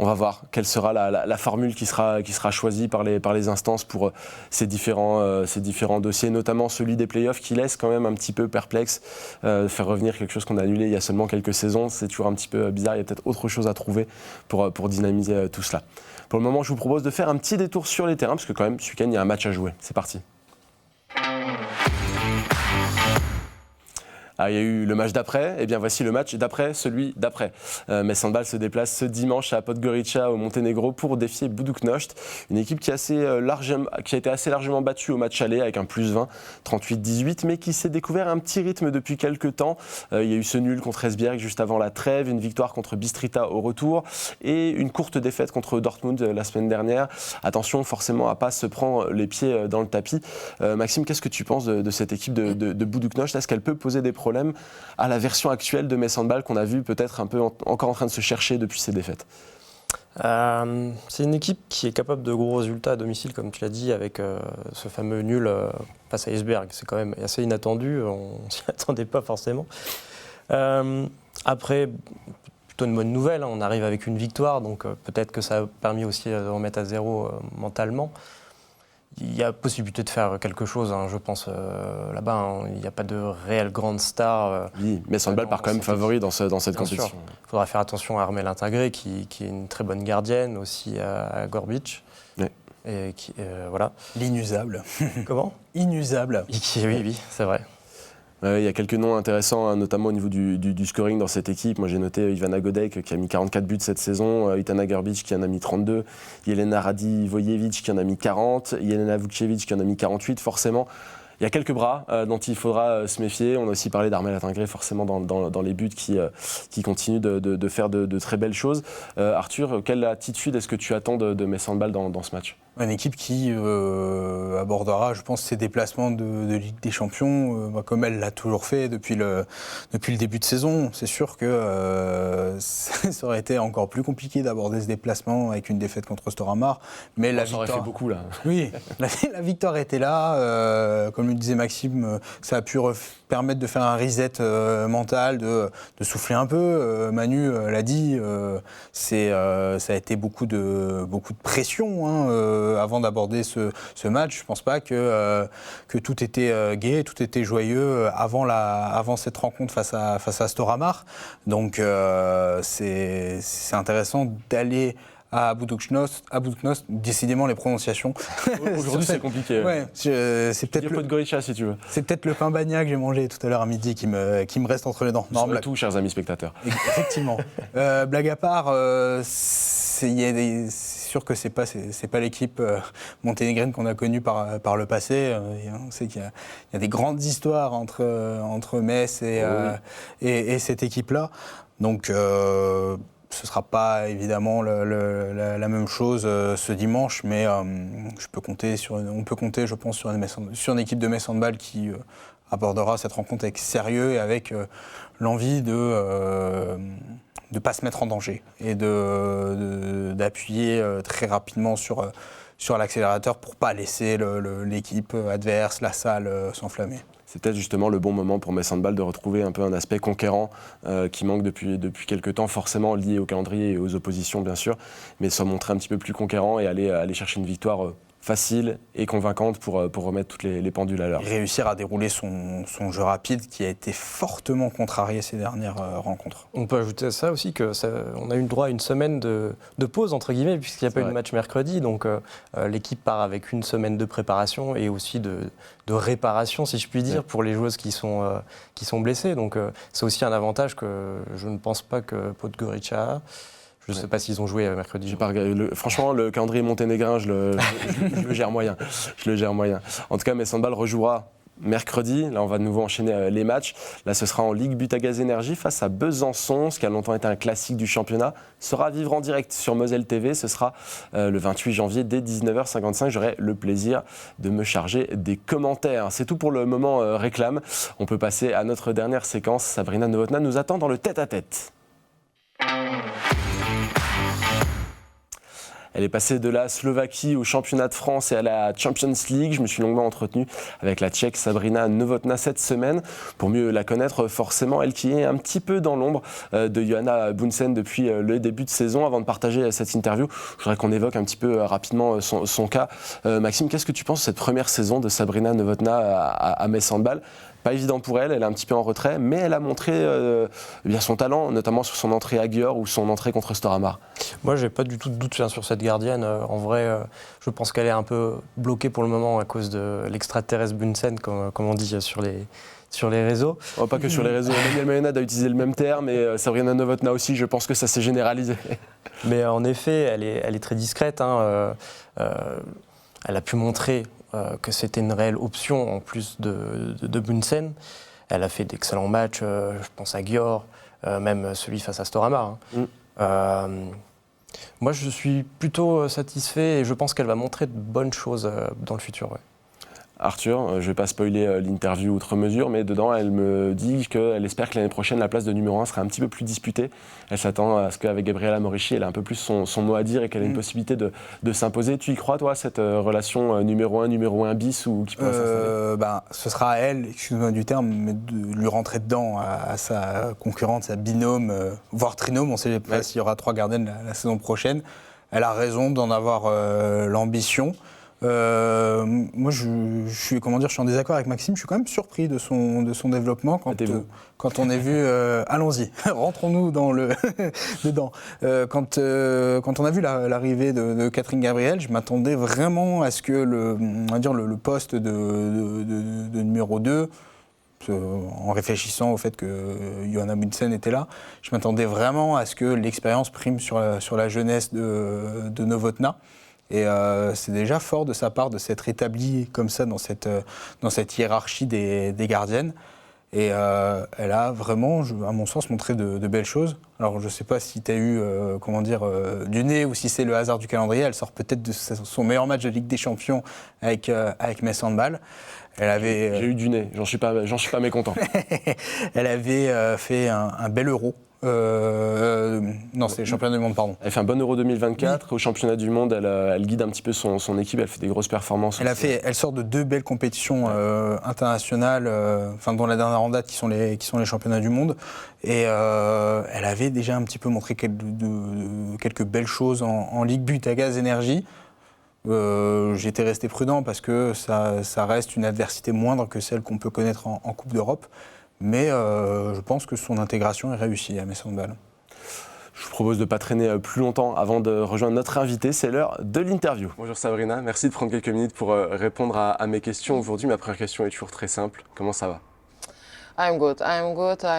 On va voir quelle sera la formule qui sera choisie par les instances pour ces différents dossiers, notamment celui des playoffs qui laisse quand même un petit peu perplexe. Faire revenir quelque chose qu'on a annulé il y a seulement quelques saisons, c'est toujours un petit peu bizarre. Il y a peut-être autre chose à trouver pour dynamiser tout cela. Pour le moment, je vous propose de faire un petit détour sur les terrains parce que quand même, ce week-end, il y a un match à jouer. C'est parti. Il y a eu le match d'après, et bien voici le match d'après, celui d'après. Metz Handball se déplace ce dimanche à Podgorica au Monténégro pour défier Budućnost, une équipe qui a été assez largement battue au match aller avec un plus 20, 38-18, mais qui s'est découvert un petit rythme depuis quelques temps. Il y a eu ce nul contre Esbjerg juste avant la trêve, une victoire contre Bistrita au retour et une courte défaite contre Dortmund la semaine dernière. Attention forcément à ne pas se prendre les pieds dans le tapis. Maxime, qu'est-ce que tu penses de cette équipe de Budućnost ? Est-ce qu'elle peut poser des problèmes à la version actuelle de Metz Handball qu'on a vu peut-être un peu encore en train de se chercher depuis ses défaites? C'est une équipe qui est capable de gros résultats à domicile, comme tu l'as dit, avec ce fameux nul face à Esbjerg. C'est quand même assez inattendu, on ne s'y attendait pas forcément. Après, plutôt une bonne nouvelle, on arrive avec une victoire, donc peut-être que ça a permis aussi de remettre à zéro mentalement. Il y a possibilité de faire quelque chose, je pense, là-bas. Il n'y a pas de réelle grande star. Oui, mais Metz Handball part quand même favori dans cette compétition. Il faudra faire attention à Armelle Intégré, qui est une très bonne gardienne, aussi à Gorbic. Oui. Et voilà. L'inusable. Comment ? Inusable. Oui, c'est vrai. Il y a quelques noms intéressants, notamment au niveau du scoring dans cette équipe. Moi, j'ai noté Ivana Godek qui a mis 44 buts cette saison, Itana Grbić qui en a mis 32, Jelena Radivojevic qui en a mis 40, Jelena Vucevic qui en a mis 48. Forcément, il y a quelques bras dont il faudra se méfier. On a aussi parlé d'Armelle Intégré, forcément, dans les buts qui continuent de faire de très belles choses. Arthur, quelle attitude est-ce que tu attends de Metz Handball dans ce match ? Une équipe qui abordera, je pense, ses déplacements de Ligue des Champions, comme elle l'a toujours fait depuis le début de saison. C'est sûr que ça aurait été encore plus compliqué d'aborder ce déplacement avec une défaite contre Storhamar. Mais la victoire aurait fait beaucoup, là. Oui, la victoire était là. Comme le disait Maxime, ça a pu permettre de faire un reset mental, de souffler un peu. Manu l'a dit, ça a été beaucoup de pression avant d'aborder ce match. Je ne pense pas que tout était gai, tout était joyeux avant cette rencontre face à Storhamar. Donc c'est intéressant d'aller à Budućnost, décidément les prononciations. Aujourd'hui c'est compliqué. Ouais, c'est peut-être Podgorica si tu veux. C'est peut-être le pain bagna que j'ai mangé tout à l'heure à midi qui me reste entre les dents. Sur tout, chers amis spectateurs. Effectivement. Blague à part, c'est sûr que c'est pas l'équipe monténégrine qu'on a connue par le passé. On sait qu'il y a des grandes histoires entre Metz et cette équipe-là. Donc ce ne sera pas évidemment la même chose ce dimanche, mais on peut compter, je pense, sur une équipe de Metz Handball qui abordera cette rencontre avec sérieux et avec l'envie de ne pas se mettre en danger et d'appuyer très rapidement sur l'accélérateur pour ne pas laisser l'équipe adverse, la salle, s'enflammer. C'est peut-être justement le bon moment pour Metz Handball de retrouver un peu un aspect conquérant qui manque depuis quelques temps, forcément lié au calendrier et aux oppositions bien sûr, mais se montrer un petit peu plus conquérant et aller chercher une victoire facile et convaincante pour remettre toutes les pendules à l'heure. Réussir à dérouler son jeu rapide qui a été fortement contrarié ces dernières rencontres. On peut ajouter à ça aussi qu'on a eu le droit à une semaine de pause, entre guillemets, puisqu'il n'y a pas eu de match mercredi. Donc l'équipe part avec une semaine de préparation et aussi de réparation, si je puis dire, pour les joueuses qui sont blessées. Donc c'est aussi un avantage que je ne pense pas que Podgorica a. Je ne sais pas s'ils ont joué mercredi. Franchement, le calendrier monténégrin, je le gère moyen. En tout cas, Metz Handball rejouera mercredi. Là, on va de nouveau enchaîner les matchs. Là, ce sera en Ligue Butagaz Énergie face à Besançon, ce qui a longtemps été un classique du championnat. Sera à vivre en direct sur Moselle TV. Ce sera le 28 janvier dès 19h55. J'aurai le plaisir de me charger des commentaires. C'est tout pour le moment réclame. On peut passer à notre dernière séquence. Sabrina Novotná nous attend dans le tête-à-tête. Elle est passée de la Slovaquie au championnat de France et à la Champions League. Je me suis longuement entretenu avec la Tchèque Sabrina Novotná cette semaine pour mieux la connaître forcément, elle qui est un petit peu dans l'ombre de Johanna Bunsen depuis le début de saison. Avant de partager cette interview, je voudrais qu'on évoque un petit peu rapidement son cas. Maxime, qu'est-ce que tu penses de cette première saison de Sabrina Novotná à Metz Handball ? Pas évident pour elle, elle est un petit peu en retrait, mais elle a montré bien son talent, notamment sur son entrée à Győr ou son entrée contre Storhamar. Moi, j'ai pas du tout de doute sur cette gardienne. En vrai, je pense qu'elle est un peu bloquée pour le moment à cause de l'extraterrestre Bunsen, comme on dit sur les réseaux. Oh, pas que sur les réseaux. Daniel Mayonnaise a utilisé le même terme et Sabrina Novotná aussi, je pense que ça s'est généralisé. Mais en effet, elle est très discrète. Elle a pu montrer que c'était une réelle option en plus de Bunsen. Elle a fait d'excellents matchs, je pense à Győr, même celui face à Storhamar. Moi, je suis plutôt satisfait et je pense qu'elle va montrer de bonnes choses dans le futur. Ouais. Arthur, je ne vais pas spoiler l'interview outre mesure, mais dedans, elle me dit qu'elle espère que l'année prochaine, la place de numéro 1 sera un petit peu plus disputée. Elle s'attend à ce qu'avec Gabriela Morici, elle ait un peu plus son mot à dire et qu'elle ait une possibilité de s'imposer. Tu y crois, toi, cette relation numéro 1 bis ou qui pourrait s'installer Ce sera à elle, excuse-moi du terme, mais de lui rentrer dedans à sa concurrente, sa binôme, voire trinôme. On ne sait pas s'il y aura 3 gardiennes la saison prochaine. Elle a raison d'en avoir l'ambition. Moi, je suis en désaccord avec Maxime. Je suis quand même surpris de son développement quand on est vu. Allons-y, rentrons-nous dedans. Quand on a vu l'arrivée de Catherine Gabriel, je m'attendais vraiment à ce que le poste de numéro 2. En réfléchissant au fait que Johanna Bunsen était là, je m'attendais vraiment à ce que l'expérience prime sur la jeunesse de Novotná. Et c'est déjà fort de sa part de s'être établie comme ça dans cette hiérarchie des gardiennes. Et elle a vraiment, à mon sens, montré de belles choses. Alors je ne sais pas si tu as eu du nez ou si c'est le hasard du calendrier. Elle sort peut-être de son meilleur match de Ligue des Champions avec Metz Handball. J'ai eu du nez, j'en suis pas mécontent. Elle avait fait un bel Euro. Non, c'est le championnat du monde, pardon. Elle fait un bon Euro 2024. Oui. Au championnat du monde, elle guide un petit peu son équipe. Elle fait des grosses performances. Elle sort de 2 belles compétitions internationales, dont la dernière en date, qui sont les championnats du monde. Et elle avait déjà un petit peu montré quelques belles choses en Ligue Butagaz Énergie. J'étais resté prudent parce que ça reste une adversité moindre que celle qu'on peut connaître en Coupe d'Europe. Mais je pense que son intégration est réussie à Metz Handball. Je vous propose de ne pas traîner plus longtemps avant de rejoindre notre invité. C'est l'heure de l'interview. Bonjour Sabrina, merci de prendre quelques minutes pour répondre à mes questions aujourd'hui. Ma première question est toujours très simple. Comment ça va? I'm good. I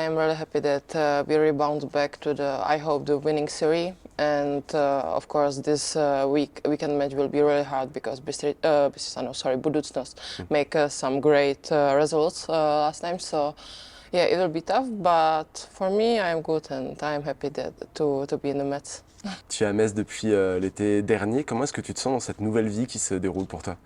am really happy that we rebound back to I hope, the winning series. And of course, this weekend match will be really hard because Budućnost make some great results last time. So yeah, it will be tough. But for me, I'm good and I'm happy to be in the Mets. Tu es à Metz depuis l'été dernier. Comment est-ce que tu te sens dans cette nouvelle vie qui se déroule pour toi?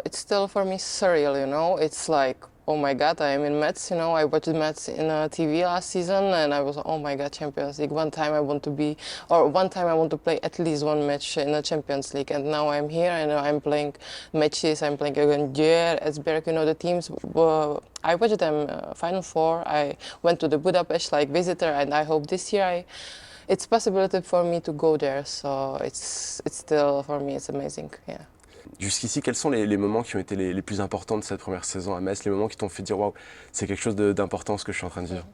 It's still for me surreal, It's like, oh my God, I am in Metz, I watched Metz in TV last season and I was, oh my God, Champions League. One time I want to play at least one match in the Champions League. And now I'm here and I'm playing matches. I'm playing against Győr, Esbjerg, the teams. I watched them Final Four. I went to the Budapest like visitor and I hope this year it's possibility for me to go there. So it's still, for me, it's amazing, yeah. Jusqu'ici, quels sont les moments qui ont été les plus importants de cette première saison à Metz, les moments qui t'ont fait dire waouh, c'est quelque chose d'important ce que je suis en train de vivre?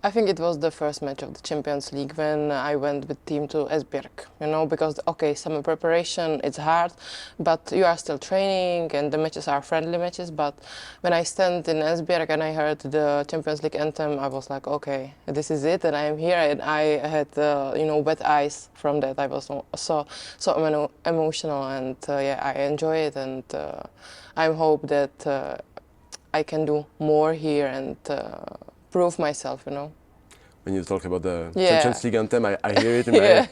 I think it was the first match of the Champions League when I went with team to Esbjerg, because, summer preparation, it's hard, but you are still training and the matches are friendly matches. But when I stand in Esbjerg and I heard the Champions League anthem, I was like, okay, this is it and I am here. And I had, wet eyes from that. I was so emotional and I enjoy it and I hope that I can do more here and prove myself, When you talk about the Champions League anthem, I hear it in my head.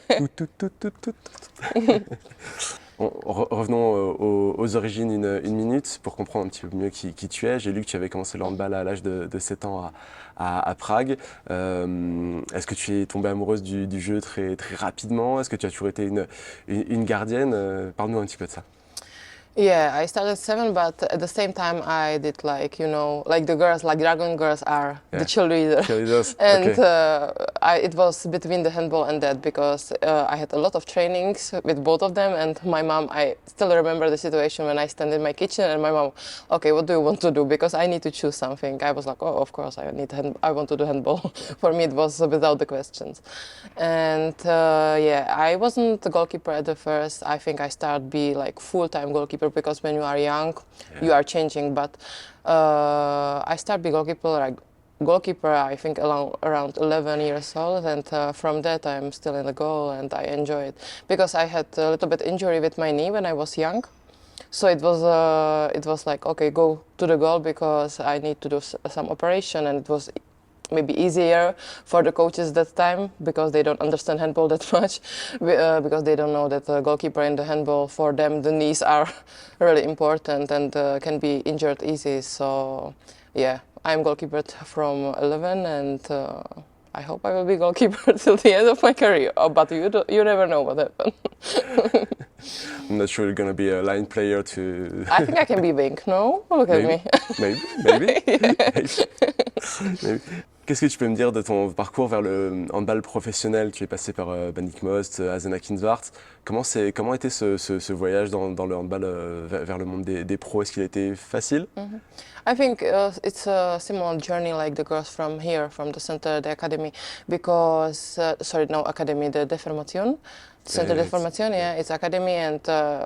Revenons aux origines une minute pour comprendre un petit peu mieux qui tu es. J'ai lu que tu avais commencé le handball à l'âge de 7 ans à Prague. Est-ce que tu es tombée amoureuse du jeu très, très rapidement? Est-ce que tu as toujours été une gardienne? Parle-nous un petit peu de ça. Yeah, I started at 7, but at the same time I did like, you know, like the girls, like Dragon girls are the cheerleader. Cheerleaders, And okay. it was between the handball and that because I had a lot of trainings with both of them, and my mom, I still remember the situation when I stand in my kitchen and my mom, okay, what do you want to do? Because I need to choose something. I was like, oh, of course I want to do handball. For me it was without the questions. And yeah, I wasn't the goalkeeper at the first. I think I started be like full-time goalkeeper because when you are young, you are changing. But I started be goalkeeper, I think around 11 years old, and from that I'm still in the goal and I enjoy it because I had a little bit injury with my knee when I was young. So it was like, okay, go to the goal because I need to do some operation, and it was maybe easier for the coaches that time because they don't understand handball that much, because they don't know that the goalkeeper in the handball, for them the knees are really important and can be injured easy. So yeah, I'm goalkeeper from 11, and I hope I will be goalkeeper till the end of my career. Oh, but you never know what happens. I'm not sure you're going to be a line player to... I think I can be wing, no? Look at me. Maybe. Maybe. Qu'est-ce que tu peux me dire de ton parcours vers le handball professionnel? Tu es passé par Baník Most, Asena Kinsvart. Comment était ce voyage dans le handball vers le monde des pros? Est-ce qu'il a été facile? I think it's a similar journey like the girls from here, from the center, the academy, because, academy, the Deformation. Center de Formation, yeah, it's academy, and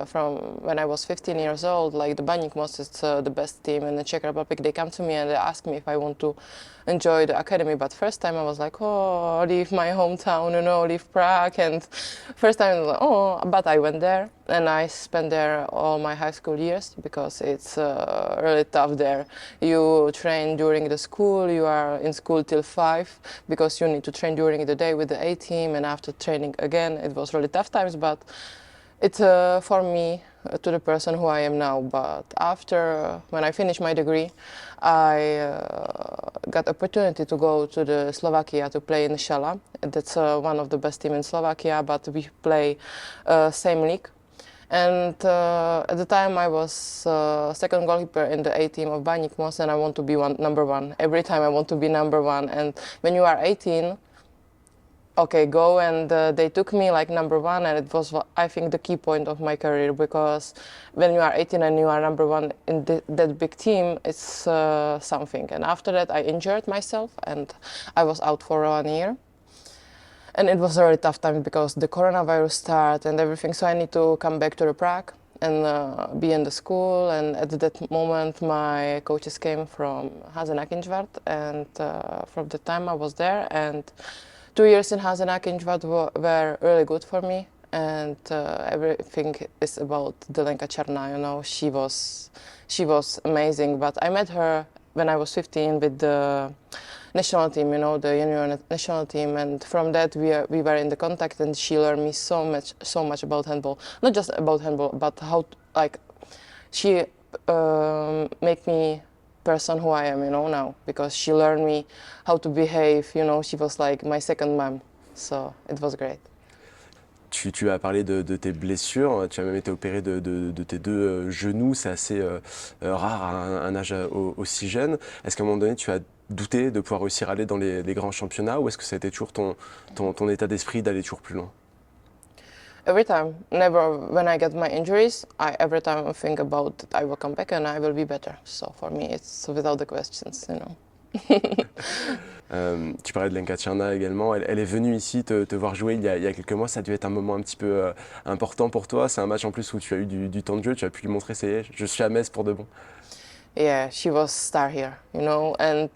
from when I was 15 years old, like the Baník Most is the best team in the Czech Republic. They come to me and they ask me if I want to enjoy the academy. But first time I was like, oh, leave my hometown, you know, leave Prague. And first time I was like, oh, but I went there and I spent there all my high school years because it's really tough there. You train during the school, you are in school till 5 because you need to train during the day with the A team, and after training again. It was really tough times, but it's for me to the person who I am now. But after, when I finished my degree, I got opportunity to go to the Slovakia to play in Shala. That's one of the best team in Slovakia, but we play same league. And at the time I was second goalkeeper in the A team of Baník Most, and I want to be number one. Every time I want to be number one. And when you are 18, okay, go, and they took me like number one, and it was, I think, the key point of my career, because when you are 18 and you are number one in that big team, it's something. And after that I injured myself and I was out for 1 year. And it was a very tough time because the coronavirus started and everything, so I need to come back to the Prague and be in the school. And at that moment my coaches came from Hazena Kincsvart, and from the time I was there, and 2 years in Hazena Kincsvart were really good for me, and everything is about Delenka Černá, you know, she was amazing. But I met her when I was 15 with the national team, you know, the junior national team, and from that we were in the contact, and she learned me so much about handball. Not just about handball, but how, like, she make me person who I am, you know, now, because she learned me how to behave, you know, she was like my second mom, so it was great. Tu as parlé de tes blessures, tu as même été opéré de tes deux genoux, c'est assez rare à un âge aussi jeune. Est-ce qu'à un moment donné tu as douté de pouvoir réussir à aller dans les grands championnats, ou est-ce que ça a été toujours ton état d'esprit d'aller toujours plus loin? Every time, never when I get my injuries, every time I think about that I will come back and I will be better. So for me it's without the questions, you know. Tu parlais de Lenka Černá également, elle est venue ici te voir jouer il y a quelques mois, ça a dû être un moment un petit peu important pour toi, c'est un match en plus où tu as eu du temps de jeu, tu as pu lui montrer je suis à Metz pour de bon. Yeah, she was star here, you know, and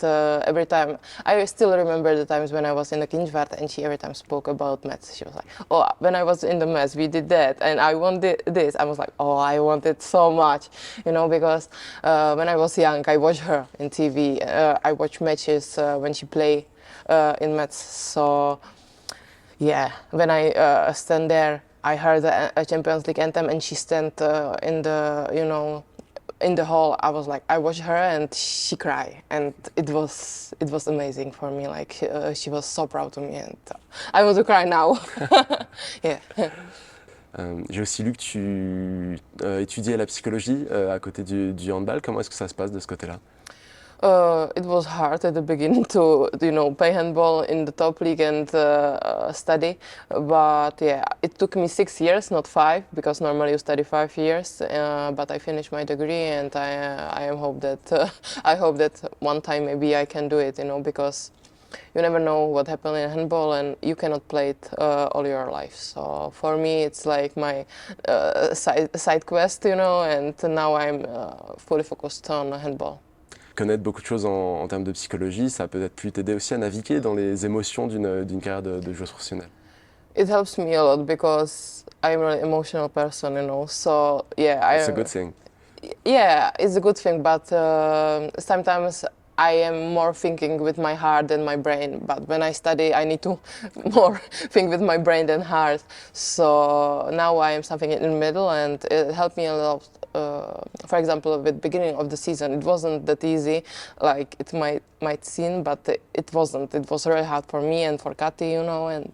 every time, I still remember the times when I was in the Kincsvart and she every time spoke about Metz. She was like, oh, when I was in the Metz, we did that, and I wanted this. I was like, oh, I want it so much, you know, because when I was young, I watched her in TV, I watched matches when she played in Metz, so yeah, when I stand there, I heard a Champions League anthem and she stand in the, in the hall. I was like, I watched her and she cried, and it was amazing for me. Like she was so proud of me, and I want to cry now. Yeah. J'ai aussi lu que tu étudiais la psychologie à côté du handball. Comment est-ce que ça se passe de ce côté-là? It was hard at the beginning to, play handball in the top league and study. But yeah, it took me 6 years, not 5, because normally you study 5 years. But I finished my degree, and I hope that one time maybe I can do it, because you never know what happened in handball, and you cannot play it all your life. So for me, it's like my side quest, and now I'm fully focused on handball. Connaître beaucoup de choses en termes de psychologie, ça a peut-être pu t'aider aussi à naviguer dans les émotions d'une carrière de joueuse professionnelle. It helps me a lot because I'm an emotional person, So yeah, It's a good thing. Yeah, it's a good thing, but sometimes I am more thinking with my heart than my brain. But when I study, I need to more think with my brain than heart. So now I am something in the middle, and it helped me a lot. For example, at the beginning of the season, it wasn't that easy, like it might seem, but it wasn't. It was really hard for me and for Kati, and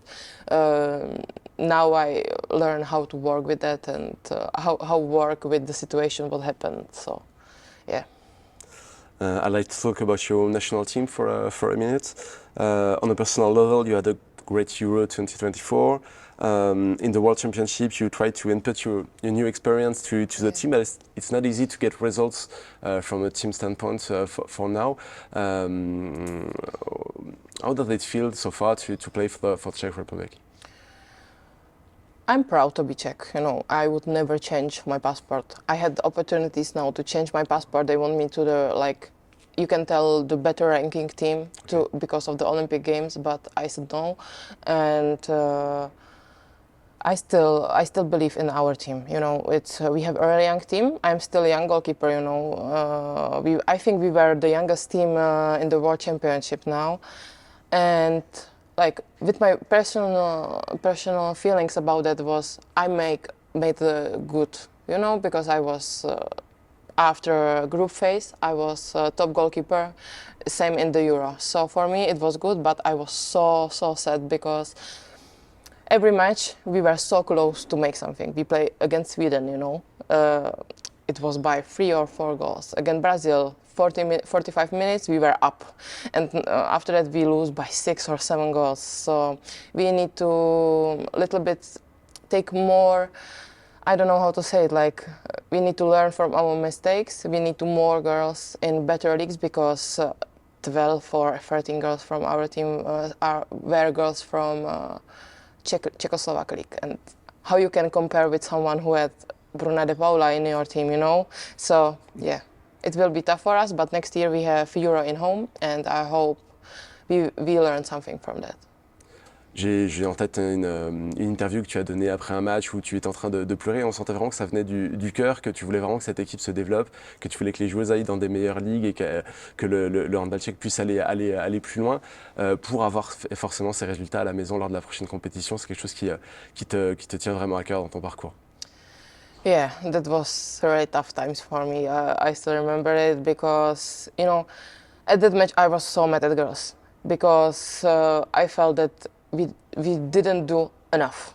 now I learn how to work with that and how work with the situation, what happened. So, yeah. I'd like to talk about your national team for a minute. On a personal level, you had a great Euro 2024. In the World Championship, you tried to input your new experience to the team, but it's not easy to get results from a team standpoint for now. How does it feel so far to play for Czech Republic? I'm proud to be Czech, I would never change my passport. I had opportunities now to change my passport. They want me to you can tell the better ranking team because of the Olympic Games, but I said no. And I still believe in our team. We have a very young team. I'm still a young goalkeeper. I think we were the youngest team in the World Championship now, and with my personal feelings about that was I made good. Because I was after group phase, I was top goalkeeper, same in the Euro. So for me it was good, but I was so sad because every match we were so close to make something. We play against Sweden, it was by 3 or 4 goals. Against Brazil, 45 minutes we were up, and after that we lose by 6 or 7 goals. So we need to little bit take more, I don't know how to say it, we need to learn from our mistakes. We need to more girls in better leagues because 12 or 13 girls from our team were girls from Czechoslovak league. And how you can compare with someone who had Bruna de Paula in your team, So yeah, it will be tough for us, but next year we have Euro in home, and I hope we learn something from that. J'ai en tête une interview que tu as donnée après un match où tu étais en train de pleurer. On sentait vraiment que ça venait du cœur, que tu voulais vraiment que cette équipe se développe, que tu voulais que les joueuses aillent dans des meilleures ligues et que le handball tchèque puisse aller plus loin pour avoir forcément ces résultats à la maison lors de la prochaine compétition. C'est quelque chose qui te tient vraiment à cœur dans ton parcours. Yeah, that was really tough times for me. I still remember it because, at that match I was so mad at girls because I felt that we didn't do enough.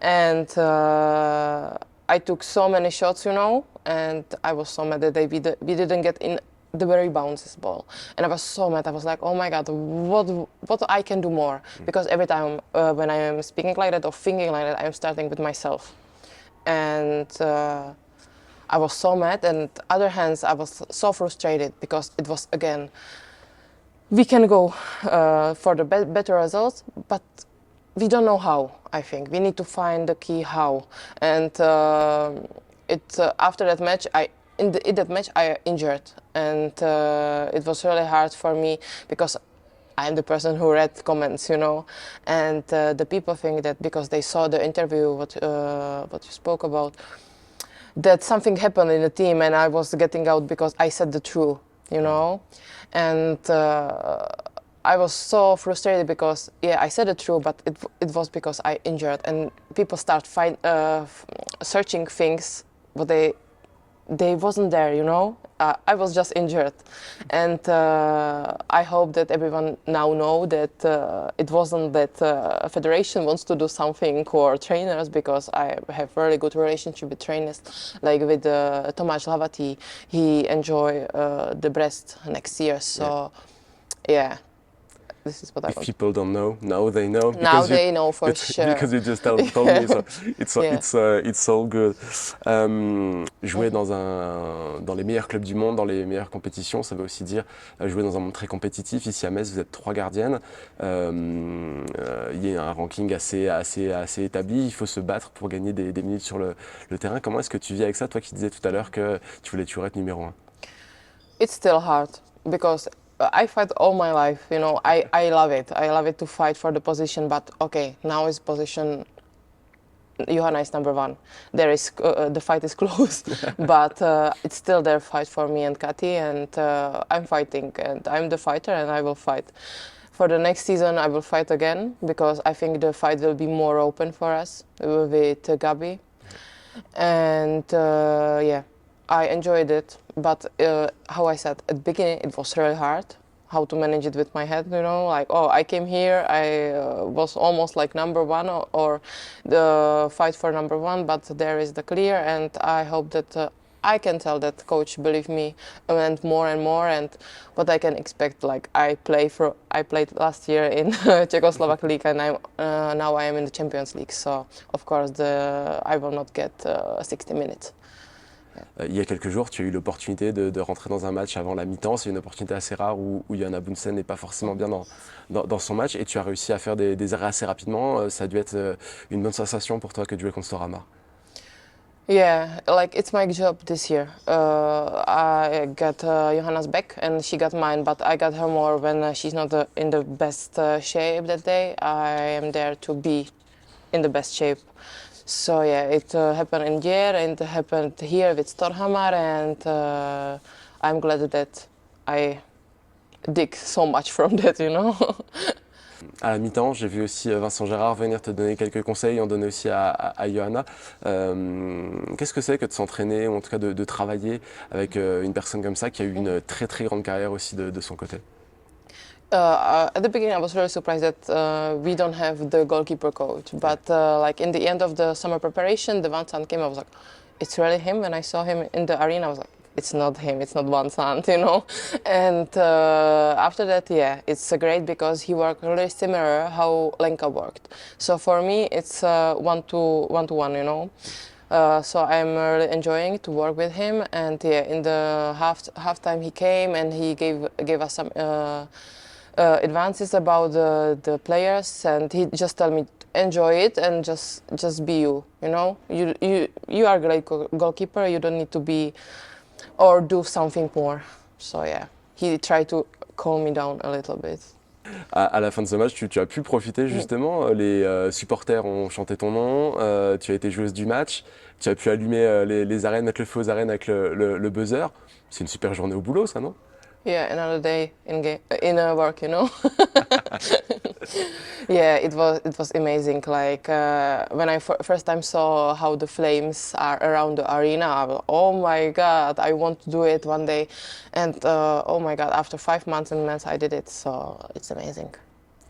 And I took so many shots, and I was so mad that we didn't get in the very bounces ball. And I was so mad. I was like, oh my God, what I can do more? Because every time when I am speaking like that or thinking like that, I am starting with myself. And I was so mad, and other hands I was so frustrated because it was again, we can go for the better results, but we don't know how. I think we need to find the key how. And after that match, in that match I injured, and it was really hard for me because I'm the person who read comments, and the people think that because they saw the interview, what you spoke about, that something happened in the team and I was getting out because I said the truth, and I was so frustrated because I said it true, but it was because I injured and people start searching things, but they wasn't there, you know. I was just injured, and I hope that everyone now know that it wasn't that federation wants to do something or trainers, because I have really good relationship with trainers, like with Tomáš Hlavatý. He enjoy the Brest next year, so yeah. This is what I If want. people don't know, now they know. Now they know for sure. Because you just told me, so it's all good. Jouer dans les meilleurs clubs du monde, dans les meilleures compétitions, ça veut aussi dire jouer dans un monde très compétitif. Ici à Metz, vous êtes 3 gardiennes. Il y a un ranking assez établi. Il faut se battre pour gagner des minutes sur le terrain. Comment est-ce que tu vis avec ça, toi qui disais tout à l'heure que tu voulais toujours être numéro 1? It's still hard because I fight all my life, you know. I love it. I love it to fight for the position, but okay, now is position Johanna is number 1. There is the fight is close, but it's still their fight for me and Kati, and I'm fighting, and I'm the fighter, and I will fight. For the next season, I will fight again because I think the fight will be more open for us with Gabi, and I enjoyed it, but how I said at the beginning, it was really hard how to manage it with my head, you know, like, oh, I came here, I was almost like number 1 or the fight for number 1, but there is the clear, and I hope that I can tell that coach believe me and more, and what I can expect. Like I played last year in Czechoslovak League, and now I am in the Champions League, so of course I will not get 60 minutes. Il y a quelques jours, tu as eu l'opportunité de rentrer dans un match avant la mi-temps. C'est une opportunité assez rare où Johanna Bunsen n'est pas forcément bien dans son match, et tu as réussi à faire des arrêts assez rapidement. Ça a dû être une bonne sensation pour toi que de jouer contre Storhamar. Yeah, like it's my job this year. I got Johanna's back and she got mine, but I got her more when she's not in the best shape that day. I am there to be in the best shape. So yeah, it happened in Gier and it happened here with Storhamar, and I'm glad that I dig so much from that, you know. À la mi-temps, j'ai vu aussi Vincent Gérard venir te donner quelques conseils, en donner aussi à Johanna. Qu'est-ce que c'est que de s'entraîner, ou en tout cas de travailler avec une personne comme ça qui a eu une très très grande carrière aussi de son côté? At the beginning, I was really surprised that we don't have the goalkeeper coach. But like in the end of the summer preparation, the Vincent came. I was like, it's really him. When I saw him in the arena, I was like, it's not him. It's not Vincent, you know. And after that, yeah, it's great because he worked really similar how Lenka worked. So for me, it's one to one, you know. So I'm really enjoying to work with him. And yeah, in the halftime, he came and he gave us some. Advances about the players, and he just told me enjoy it and just be you know, you are a great goalkeeper, you don't need to be or do something more. So yeah, he tried to calm me down a little bit. À la fin de ce match, tu as pu profiter justement, les supporters ont chanté ton nom, tu as été joueuse du match, tu as pu allumer les arènes, mettre le feu aux arènes avec le buzzer. C'est une super journée au boulot, ça, non? Yeah, another day in work, you know. Yeah, it was amazing. Like when I first time saw how the flames are around the arena, I was, oh my God, I want to do it one day. And oh my God, after 5 months in Metz, I did it. So it's amazing.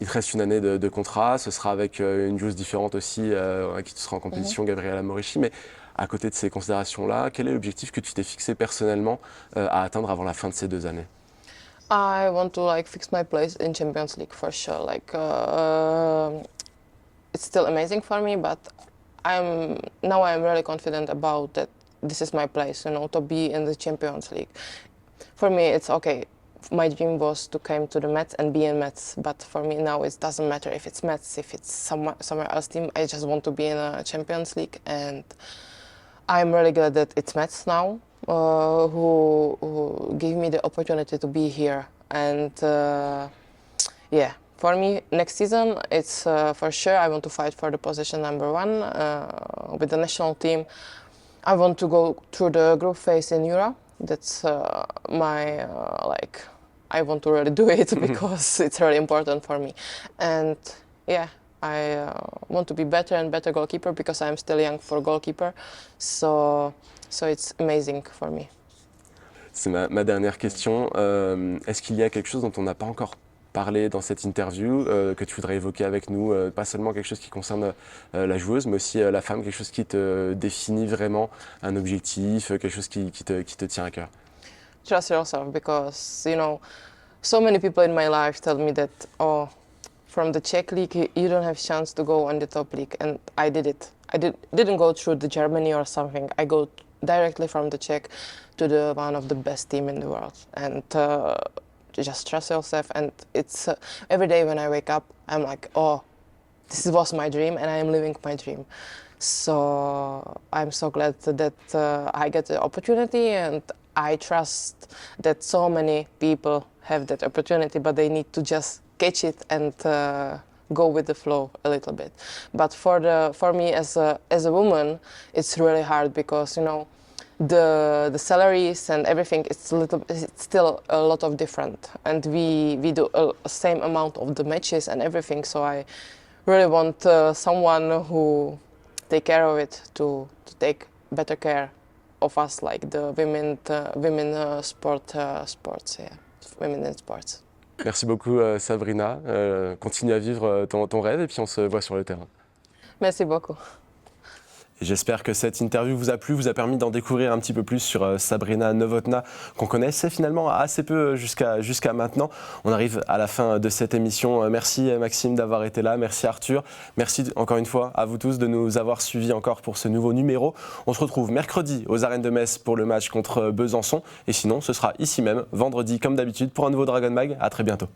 Il te reste une année de contrat, ce sera avec une joueuse différente aussi, avec qui tu seras en compétition, Gabriela Morici. Mais à côté de ces considérations-là, quel est l'objectif que tu t'es fixé personnellement à atteindre avant la fin de ces 2 années? I want to like fix my place in Champions League for sure. Like it's still amazing for me, but I'm really confident about that. This is my place, you know, to be in the Champions League. For me, it's okay. My dream was to come to the Metz and be in Metz, but for me now it doesn't matter if it's Metz, if it's somewhere else team. I just want to be in a Champions League, and I'm really glad that it's Metz now. Who gave me the opportunity to be here, and yeah, for me next season it's for sure I want to fight for the position number 1 with the national team. I want to go through the group phase in Euro. That's my like I want to really do it because it's really important for me. And yeah, I want to be better and better goalkeeper because I'm still young for goalkeeper. So it's amazing for me. C'est ma dernière question. Est-ce qu'il y a quelque chose dont on n'a pas encore parlé dans cette interview que tu voudrais évoquer avec nous, pas seulement quelque chose qui concerne la joueuse, mais aussi la femme, quelque chose qui te définit vraiment, un objectif, quelque chose qui te tient à cœur? Trust yourself because, you know, so many people in my life tell me that, oh, from the Czech league, you don't have chance to go on the top league. And I did it. Didn't go through the Germany or something. I go directly from the Czech to the one of the best team in the world. And just trust yourself. And it's every day when I wake up, I'm like, oh, this was my dream and I am living my dream. So I'm so glad that I get the opportunity, and I trust that so many people have that opportunity, but they need to just catch it and go with the flow a little bit. But for me as a woman, it's really hard because, you know, the salaries and everything, it's still a lot of different, and we do a same amount of the matches and everything. So I really want someone who take care of it to take better care of us, like the women sports, yeah, women in sports. Merci beaucoup Sabrina. Continue à vivre ton rêve et puis on se voit sur le terrain. Merci beaucoup. Et j'espère que cette interview vous a plu, vous a permis d'en découvrir un petit peu plus sur Sabrina Novotná, qu'on connaissait finalement assez peu jusqu'à maintenant. On arrive à la fin de cette émission. Merci Maxime d'avoir été là, merci Arthur. Merci encore une fois à vous tous de nous avoir suivis encore pour ce nouveau numéro. On se retrouve mercredi aux Arènes de Metz pour le match contre Besançon. Et sinon, ce sera ici même, vendredi comme d'habitude, pour un nouveau Dragon Mag. À très bientôt.